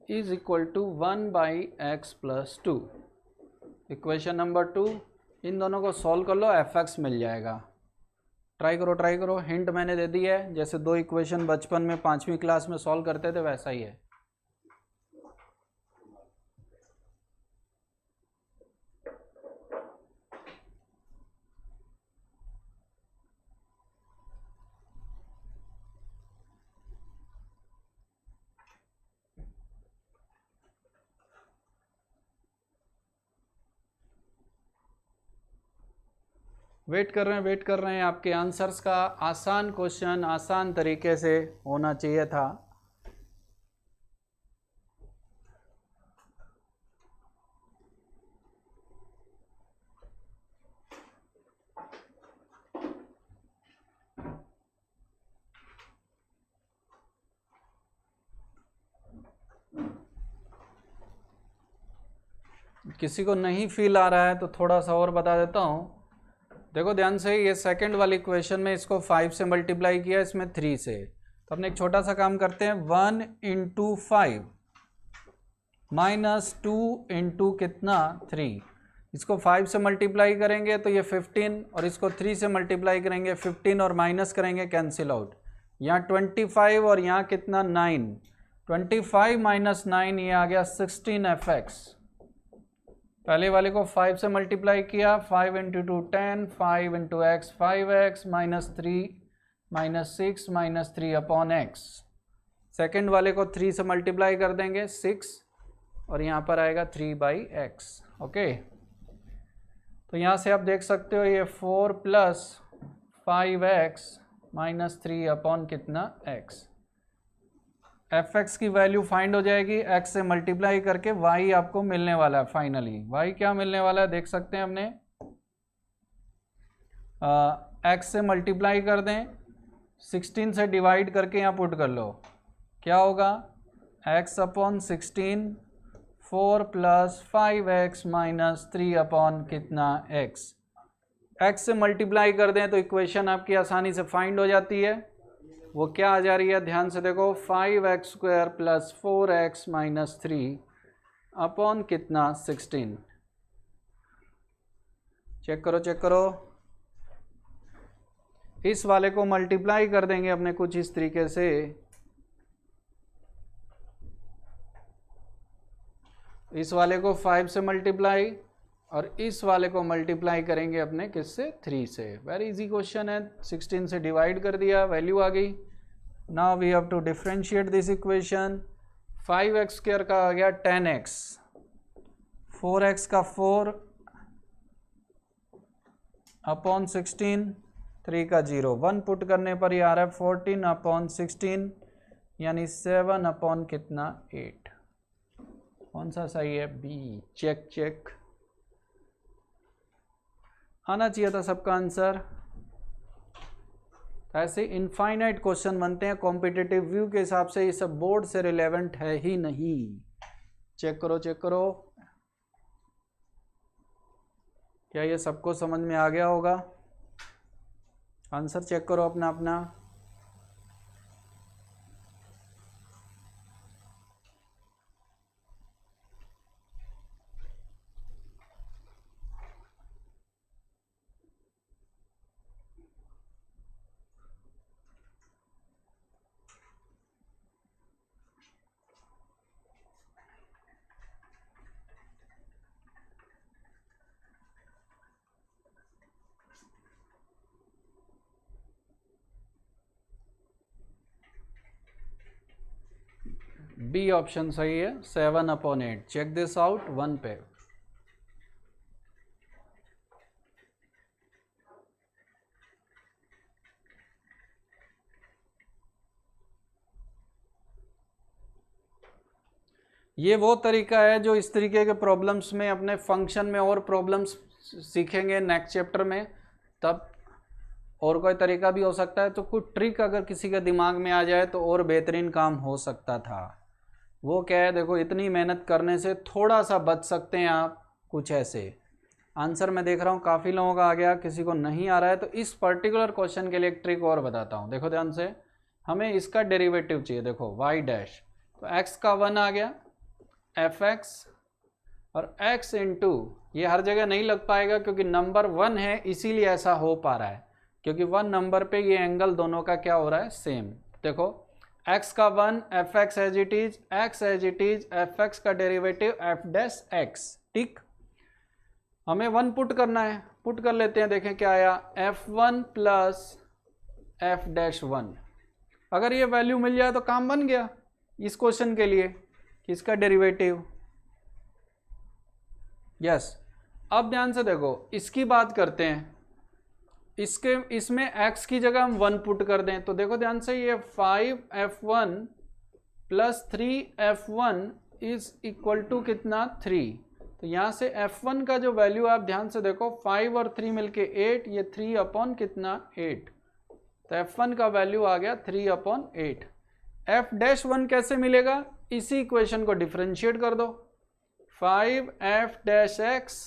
Speaker 1: is equal to 1/x plus 2। Equation number 2, इन दोनों को सॉल्व कर लो, fx मिल जाएगा। ट्राई करो ट्राई करो। हिंट मैंने दे दी है, जैसे दो इक्वेशन बचपन में 5वीं क्लास में सॉल्व करते थे वैसा ही है। वेट कर रहे हैं आपके आंसर्स का। आसान क्वेश्चन आसान तरीके से होना चाहिए था। किसी को नहीं फील आ रहा है तो थोड़ा सा और बता देता हूँ। देखो ध्यान से, ये सेकंड वाली इक्वेशन में इसको 5 से मल्टीप्लाई किया, इसमें 3 से। तो अपने एक छोटा सा काम करते हैं, 1 × 5 माइनस 2 × कितना 3। इसको 5 से मल्टीप्लाई करेंगे तो ये 15, और इसको 3 से मल्टीप्लाई करेंगे 15 और माइनस करेंगे कैंसिल आउट। यहाँ 25 और यहाँ कितना 9, 25 माइनस 9 ये आ गया 16fx। पहले वाले को 5 से मल्टीप्लाई किया, 5 × 2 10, 5 × x 5x minus 3 minus 6 minus 3/x। Second वाले को 3 से मल्टीप्लाई कर देंगे 6, और यहाँ पर आएगा 3/x। ओके, तो यहाँ से आप देख सकते हो ये 4 प्लस 5x माइनस 3 कितना x। fx की वैल्यू फाइंड हो जाएगी, x से मल्टीप्लाई करके y आपको मिलने वाला है। फाइनली y क्या मिलने वाला है देख सकते हैं हमने, x से मल्टीप्लाई कर दें, 16 से डिवाइड करके यहाँ पुट कर लो, क्या होगा x/16, 4 प्लस 5x माइनस 3 कितना x। x से मल्टीप्लाई कर दें तो इक्वेशन आपकी आसानी से फाइंड हो जाती है। वो क्या आ जा रही है, ध्यान से देखो, 5x² प्लस 4x माइनस 3 कितना 16। चेक करो चेक करो। इस वाले को मल्टीप्लाई कर देंगे अपने कुछ इस तरीके से, इस वाले को 5 से मल्टीप्लाई और इस वाले को मल्टीप्लाई करेंगे अपने किससे, 3 से। वेरी इजी क्वेश्चन है, 16 से डिवाइड कर दिया, वैल्यू आ गई। Now we have to differentiate this equation. 5x² का आ गया 10x, 4x का 4/16, 3 का 0, 1 पुट करने पर ये आ रहा है 14/16 यानी 7 कितना 8। कौन सा सही है, बी। चेक चेक, आना चाहिए था सबका आंसर। ऐसे इनफाइनाइट क्वेश्चन बनते हैं कॉम्पिटिटिव व्यू के हिसाब से, ये सब बोर्ड से रिलेवेंट है ही नहीं। चेक करो चेक करो, क्या ये सबको समझ में आ गया होगा? आंसर चेक करो अपना अपना। बी ऑप्शन सही है, 7/8। चेक दिस आउट 1 पे। ये वो तरीका है जो इस तरीके के प्रॉब्लम्स में अपने फंक्शन में और प्रॉब्लम्स सीखेंगे नेक्स्ट चैप्टर में तब। और कोई तरीका भी हो सकता है, तो कुछ ट्रिक अगर किसी के दिमाग में आ जाए तो और बेहतरीन काम हो सकता था। वो क्या है, देखो इतनी मेहनत करने से थोड़ा सा बच सकते हैं आप। कुछ ऐसे आंसर मैं देख रहा हूँ काफ़ी लोगों का आ गया, किसी को नहीं आ रहा है, तो इस पर्टिकुलर क्वेश्चन के लिए एक ट्रिक और बताता हूँ। देखो ध्यान से, हमें इसका डेरिवेटिव चाहिए। देखो y डैश, तो x का 1 आ गया, fx और x इंटू, ये हर जगह नहीं लग पाएगा क्योंकि नंबर 1 है इसीलिए ऐसा हो पा रहा है, क्योंकि 1 नंबर पे ये एंगल दोनों का क्या हो रहा है, सेम। देखो x का 1, fx as it is, x as it is, fx का डेरिवेटिव f डैश x। ठीक, हमें 1 पुट करना है, पुट कर लेते हैं। देखें क्या आया, f1 प्लस f डैश 1। अगर ये वैल्यू मिल जाए तो काम बन गया इस क्वेश्चन के लिए, किसका डेरिवेटिव। यस, अब ध्यान से देखो, इसकी बात करते हैं। इसमें x की जगह हम 1 पुट कर दें, तो देखो ध्यान से, ये 5f1 plus 3f1 is equal to कितना, 3। तो यहाँ से f1 का जो वैल्यू आप ध्यान से देखो, 5 और 3 मिलके 8, ये 3 अपॉन कितना, 8। तो f1 का वैल्यू आ गया 3 अपॉन 8। f डैश 1 कैसे मिलेगा, इसी इक्वेशन को डिफरेंशिएट कर दो। 5f डैश x,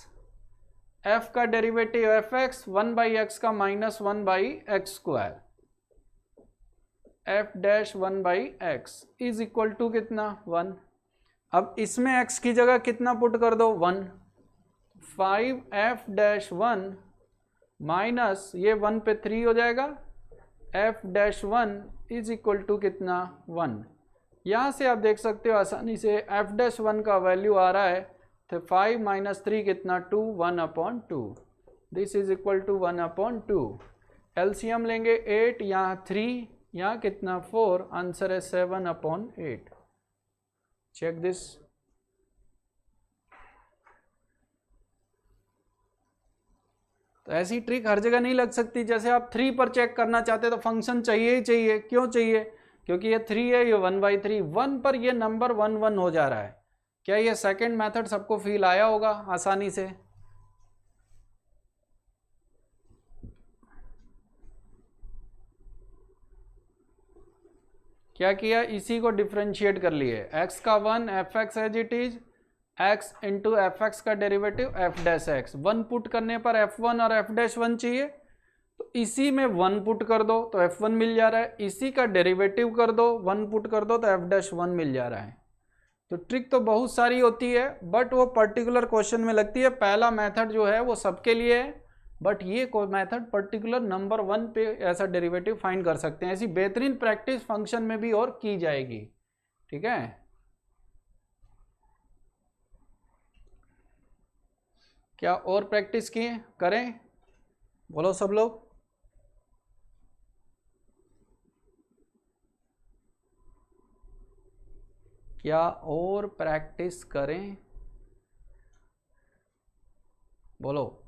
Speaker 1: f का डेरिवेटिव fx, 1/x का minus 1/x square, f dash 1/x is equal to कितना, 1। अब इसमें x की जगह कितना पुट कर दो, 1। 5f डैश 1 माइनस ये 1 पे 3 हो जाएगा, f dash 1 is equal to कितना, 1। यहाँ से आप देख सकते हो आसानी से f डैश 1 का वैल्यू आ रहा है, तो 5 माइनस 3 कितना, 2, 1/2। This is equal to 1/2। LCM लेंगे 8, यहाँ 3, यहाँ कितना, 4, आंसर है 7/8। Check this. तो ऐसी ट्रिक हर जगह नहीं लग सकती। जैसे आप 3 पर चेक करना चाहते तो फंक्शन चाहिए ही चाहिए। क्यों चाहिए, क्योंकि ये 3 है, ये 1/3, 1 पर ये नंबर 1 1 हो जा रहा है। क्या ये सेकंड मेथड सबको फील आया होगा आसानी से? क्या किया, इसी को डिफरेंशिएट कर लिए। x का 1, fx as it is, x into fx का derivative f dash x। 1 put करने पर f1 और f डैश 1 चाहिए, तो इसी में 1 पुट कर दो तो f1 मिल जा रहा है। इसी का डेरिवेटिव कर दो, 1 पुट कर दो तो f डैश 1 मिल जा रहा है। तो ट्रिक तो बहुत सारी होती है, बट वो पर्टिकुलर क्वेश्चन में लगती है। पहला मेथड जो है वो सबके लिए है, बट ये मेथड पर्टिकुलर नंबर 1 पे ऐसा डेरिवेटिव फाइंड कर सकते हैं। ऐसी बेहतरीन प्रैक्टिस फंक्शन में भी और की जाएगी। ठीक है, क्या और प्रैक्टिस किए करें, बोलो सब लोग। क्या और प्रैक्टिस करें, बोलो।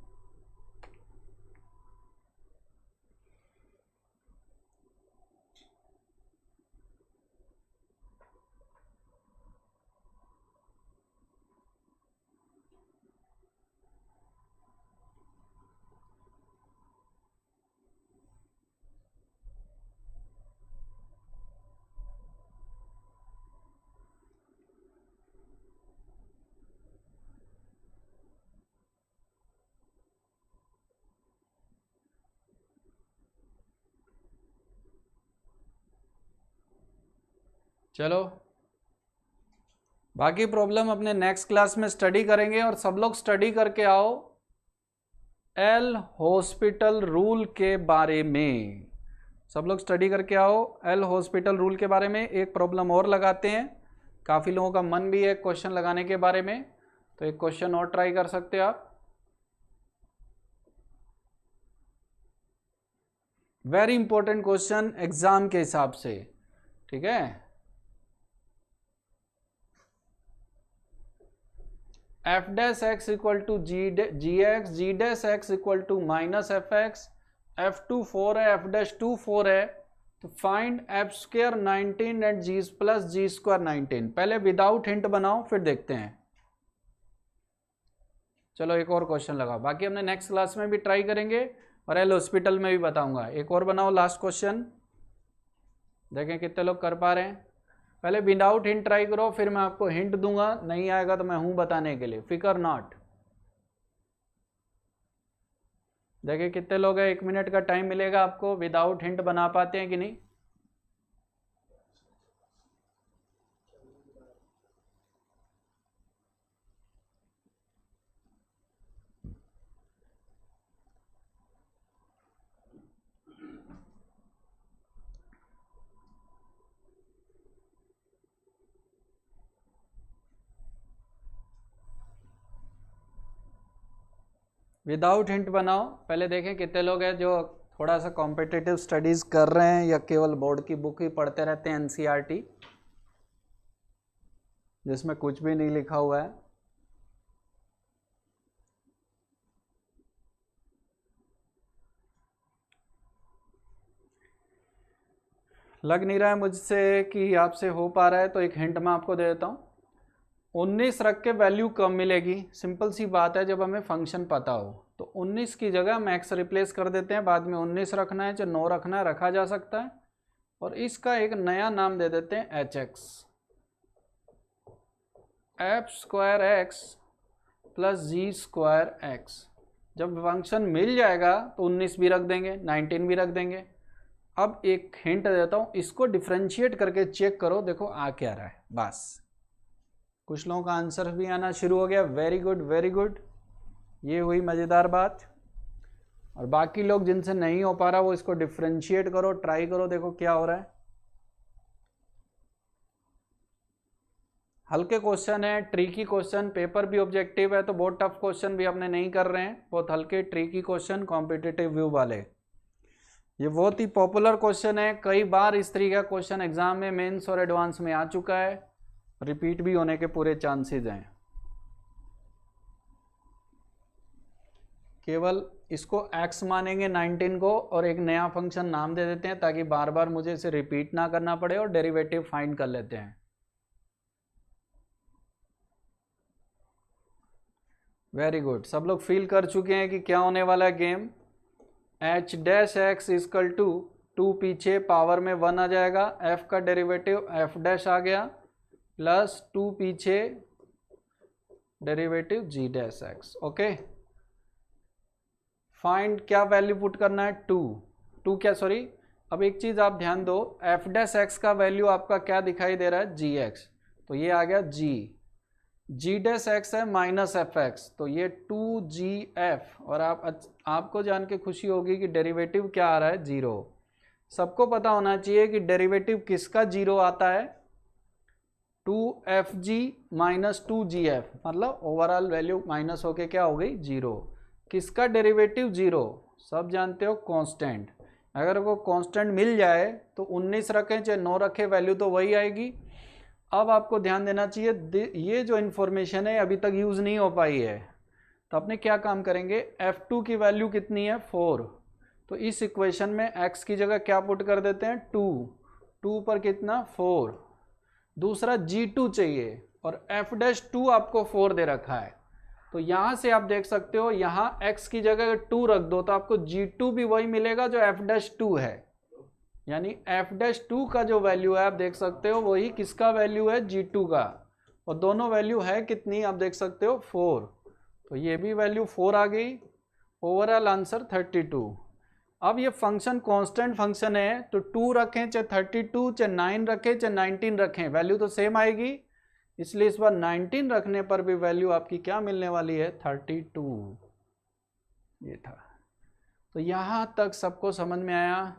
Speaker 1: चलो बाकी प्रॉब्लम अपने नेक्स्ट क्लास में स्टडी करेंगे, और सब लोग स्टडी करके आओ एल हॉस्पिटल रूल के बारे में। सब लोग स्टडी करके आओ एल हॉस्पिटल रूल के बारे में। एक प्रॉब्लम और लगाते हैं, काफ़ी लोगों का मन भी है क्वेश्चन लगाने के बारे में, तो एक क्वेश्चन और ट्राई कर सकते हो आप। वेरी इंपॉर्टेंट क्वेश्चन एग्जाम के हिसाब से, ठीक है। F dash x equal to g x, g dash x equal to minus f x, f two 4 है, एफ डैश 2 4 है, तो find f square 19 and g plus ji square 19। पहले without hint बनाओ फिर देखते हैं। चलो एक और क्वेश्चन लगाओ, बाकी हमने नेक्स्ट क्लास में भी ट्राई करेंगे और एल हॉस्पिटल में भी बताऊंगा। एक और बनाओ लास्ट क्वेश्चन, देखें कितने लोग कर पा रहे हैं। पहले विदाउट हिंट ट्राई करो, फिर मैं आपको हिंट दूंगा, नहीं आएगा तो मैं हूं बताने के लिए, फिकर नॉट। देखिए कितने लोग हैं, 1 मिनट का टाइम मिलेगा आपको, विदाउट हिंट बना पाते हैं कि नहीं। विदाउट हिंट बनाओ, पहले देखें कितने लोग हैं जो थोड़ा सा कॉम्पिटिटिव स्टडीज़ कर रहे हैं या केवल बोर्ड की बुक ही पढ़ते रहते हैं, एनसीईआरटी जिसमें कुछ भी नहीं लिखा हुआ है। लग नहीं रहा है मुझसे कि आपसे हो पा रहा है, तो एक हिंट मैं आपको दे देता हूँ। 19 रख के वैल्यू कम मिलेगी, सिंपल सी बात है, जब हमें फंक्शन पता हो तो 19 की जगह हम एक्स रिप्लेस कर देते हैं, बाद में 19 रखना है चाहे 9 रखना है रखा जा सकता है, और इसका एक नया नाम दे देते हैं H X, F square X plus जी स्क्वायर एक्स। जब फंक्शन मिल जाएगा तो 19 भी रख देंगे, 19 भी रख देंगे। अब एक हिंट देता हूँ, इसको डिफ्रेंशिएट करके चेक करो, देखो आ क्या रहा है। बस कुछ लोगों का आंसर भी आना शुरू हो गया, वेरी गुड वेरी गुड, ये हुई मज़ेदार बात। और बाकी लोग जिनसे नहीं हो पा रहा वो इसको डिफ्रेंशिएट करो, ट्राई करो, देखो क्या हो रहा है। हल्के क्वेश्चन है, ट्रिकी क्वेश्चन, पेपर भी ऑब्जेक्टिव है, तो बहुत टफ क्वेश्चन भी अपने नहीं कर रहे हैं, बहुत हल्के ट्रिकी क्वेश्चन कॉम्पिटिटिव व्यू वाले। ये बहुत ही पॉपुलर क्वेश्चन है, कई बार इस तरीके का क्वेश्चन एग्जाम में मेंस और एडवांस में आ चुका है, रिपीट भी होने के पूरे चांसेस हैं। केवल इसको x मानेंगे 19 को और एक नया फंक्शन नाम दे देते हैं ताकि बार बार मुझे इसे रिपीट ना करना पड़े, और डेरिवेटिव फाइंड कर लेते हैं। वेरी गुड, सब लोग फील कर चुके हैं कि क्या होने वाला है game. H dash x is equal to 2 पीछे पावर में 1 आ जाएगा, f का डेरिवेटिव एफ डैश आ गया, प्लस 2 पीछे डेरिवेटिव जी डैश एक्स। ओके, फाइंड क्या वैल्यू पुट करना है, 2 क्या सॉरी। अब एक चीज़ आप ध्यान दो, एफ डैश एक्स का वैल्यू आपका क्या दिखाई दे रहा है, जी एक्स, तो ये आ गया जी डैश एक्स है माइनस एफ एक्स, तो ये 2gf, और आपको जान के खुशी होगी कि डेरिवेटिव क्या आ रहा है, 0। सबको पता होना चाहिए कि डेरिवेटिव किसका 0 आता है, 2fg माइनस 2gf, मतलब ओवरऑल वैल्यू माइनस होके क्या हो गई, 0। किसका डेरिवेटिव 0, सब जानते हो, कांस्टेंट। अगर वो कांस्टेंट मिल जाए तो 19 रखें चाहे 9 रखें, वैल्यू तो वही आएगी। अब आपको ध्यान देना चाहिए, ये जो इन्फॉर्मेशन है अभी तक यूज़ नहीं हो पाई है, तो अपने क्या काम करेंगे, f2 की वैल्यू कितनी है, 4, तो इस इक्वेशन में x की जगह क्या पुट कर देते हैं, 2 पर कितना, 4। दूसरा g2 चाहिए, और f डैश 2 आपको 4 दे रखा है, तो यहाँ से आप देख सकते हो, यहाँ x की जगह 2 रख दो तो आपको g2 भी वही मिलेगा जो f डैश 2 है, यानी f डैश 2 का जो वैल्यू है आप देख सकते हो वही किसका वैल्यू है, g2 का, और दोनों वैल्यू है कितनी आप देख सकते हो, 4, तो ये भी वैल्यू 4 आ गई। Overall answer 32। अब ये फंक्शन कांस्टेंट फंक्शन है तो 2 रखें चाहे 32 चाहे 9 रखें चाहे 19 रखें, वैल्यू तो सेम आएगी। इसलिए इस बार 19 रखने पर भी वैल्यू आपकी क्या मिलने वाली है, 32। ये था। तो यहां तक सबको समझ में आया।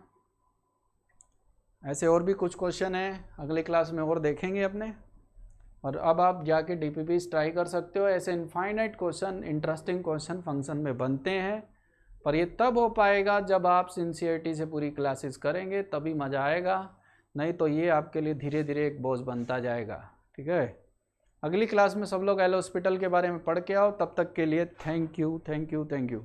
Speaker 1: ऐसे और भी कुछ क्वेश्चन है, अगले क्लास में और देखेंगे अपने। और अब आप जाके डीपीपीस ट्राई कर सकते हो। ऐसे infinite question, interesting question function में बनते हैं, पर ये तब हो पाएगा जब आप सिंसियरिटी से पूरी क्लासेस करेंगे, तभी मज़ा आएगा। नहीं तो ये आपके लिए धीरे धीरे एक बोझ बनता जाएगा। ठीक है, अगली क्लास में सब लोग एल हॉस्पिटल के बारे में पढ़ के आओ। तब तक के लिए thank you, thank you, thank you.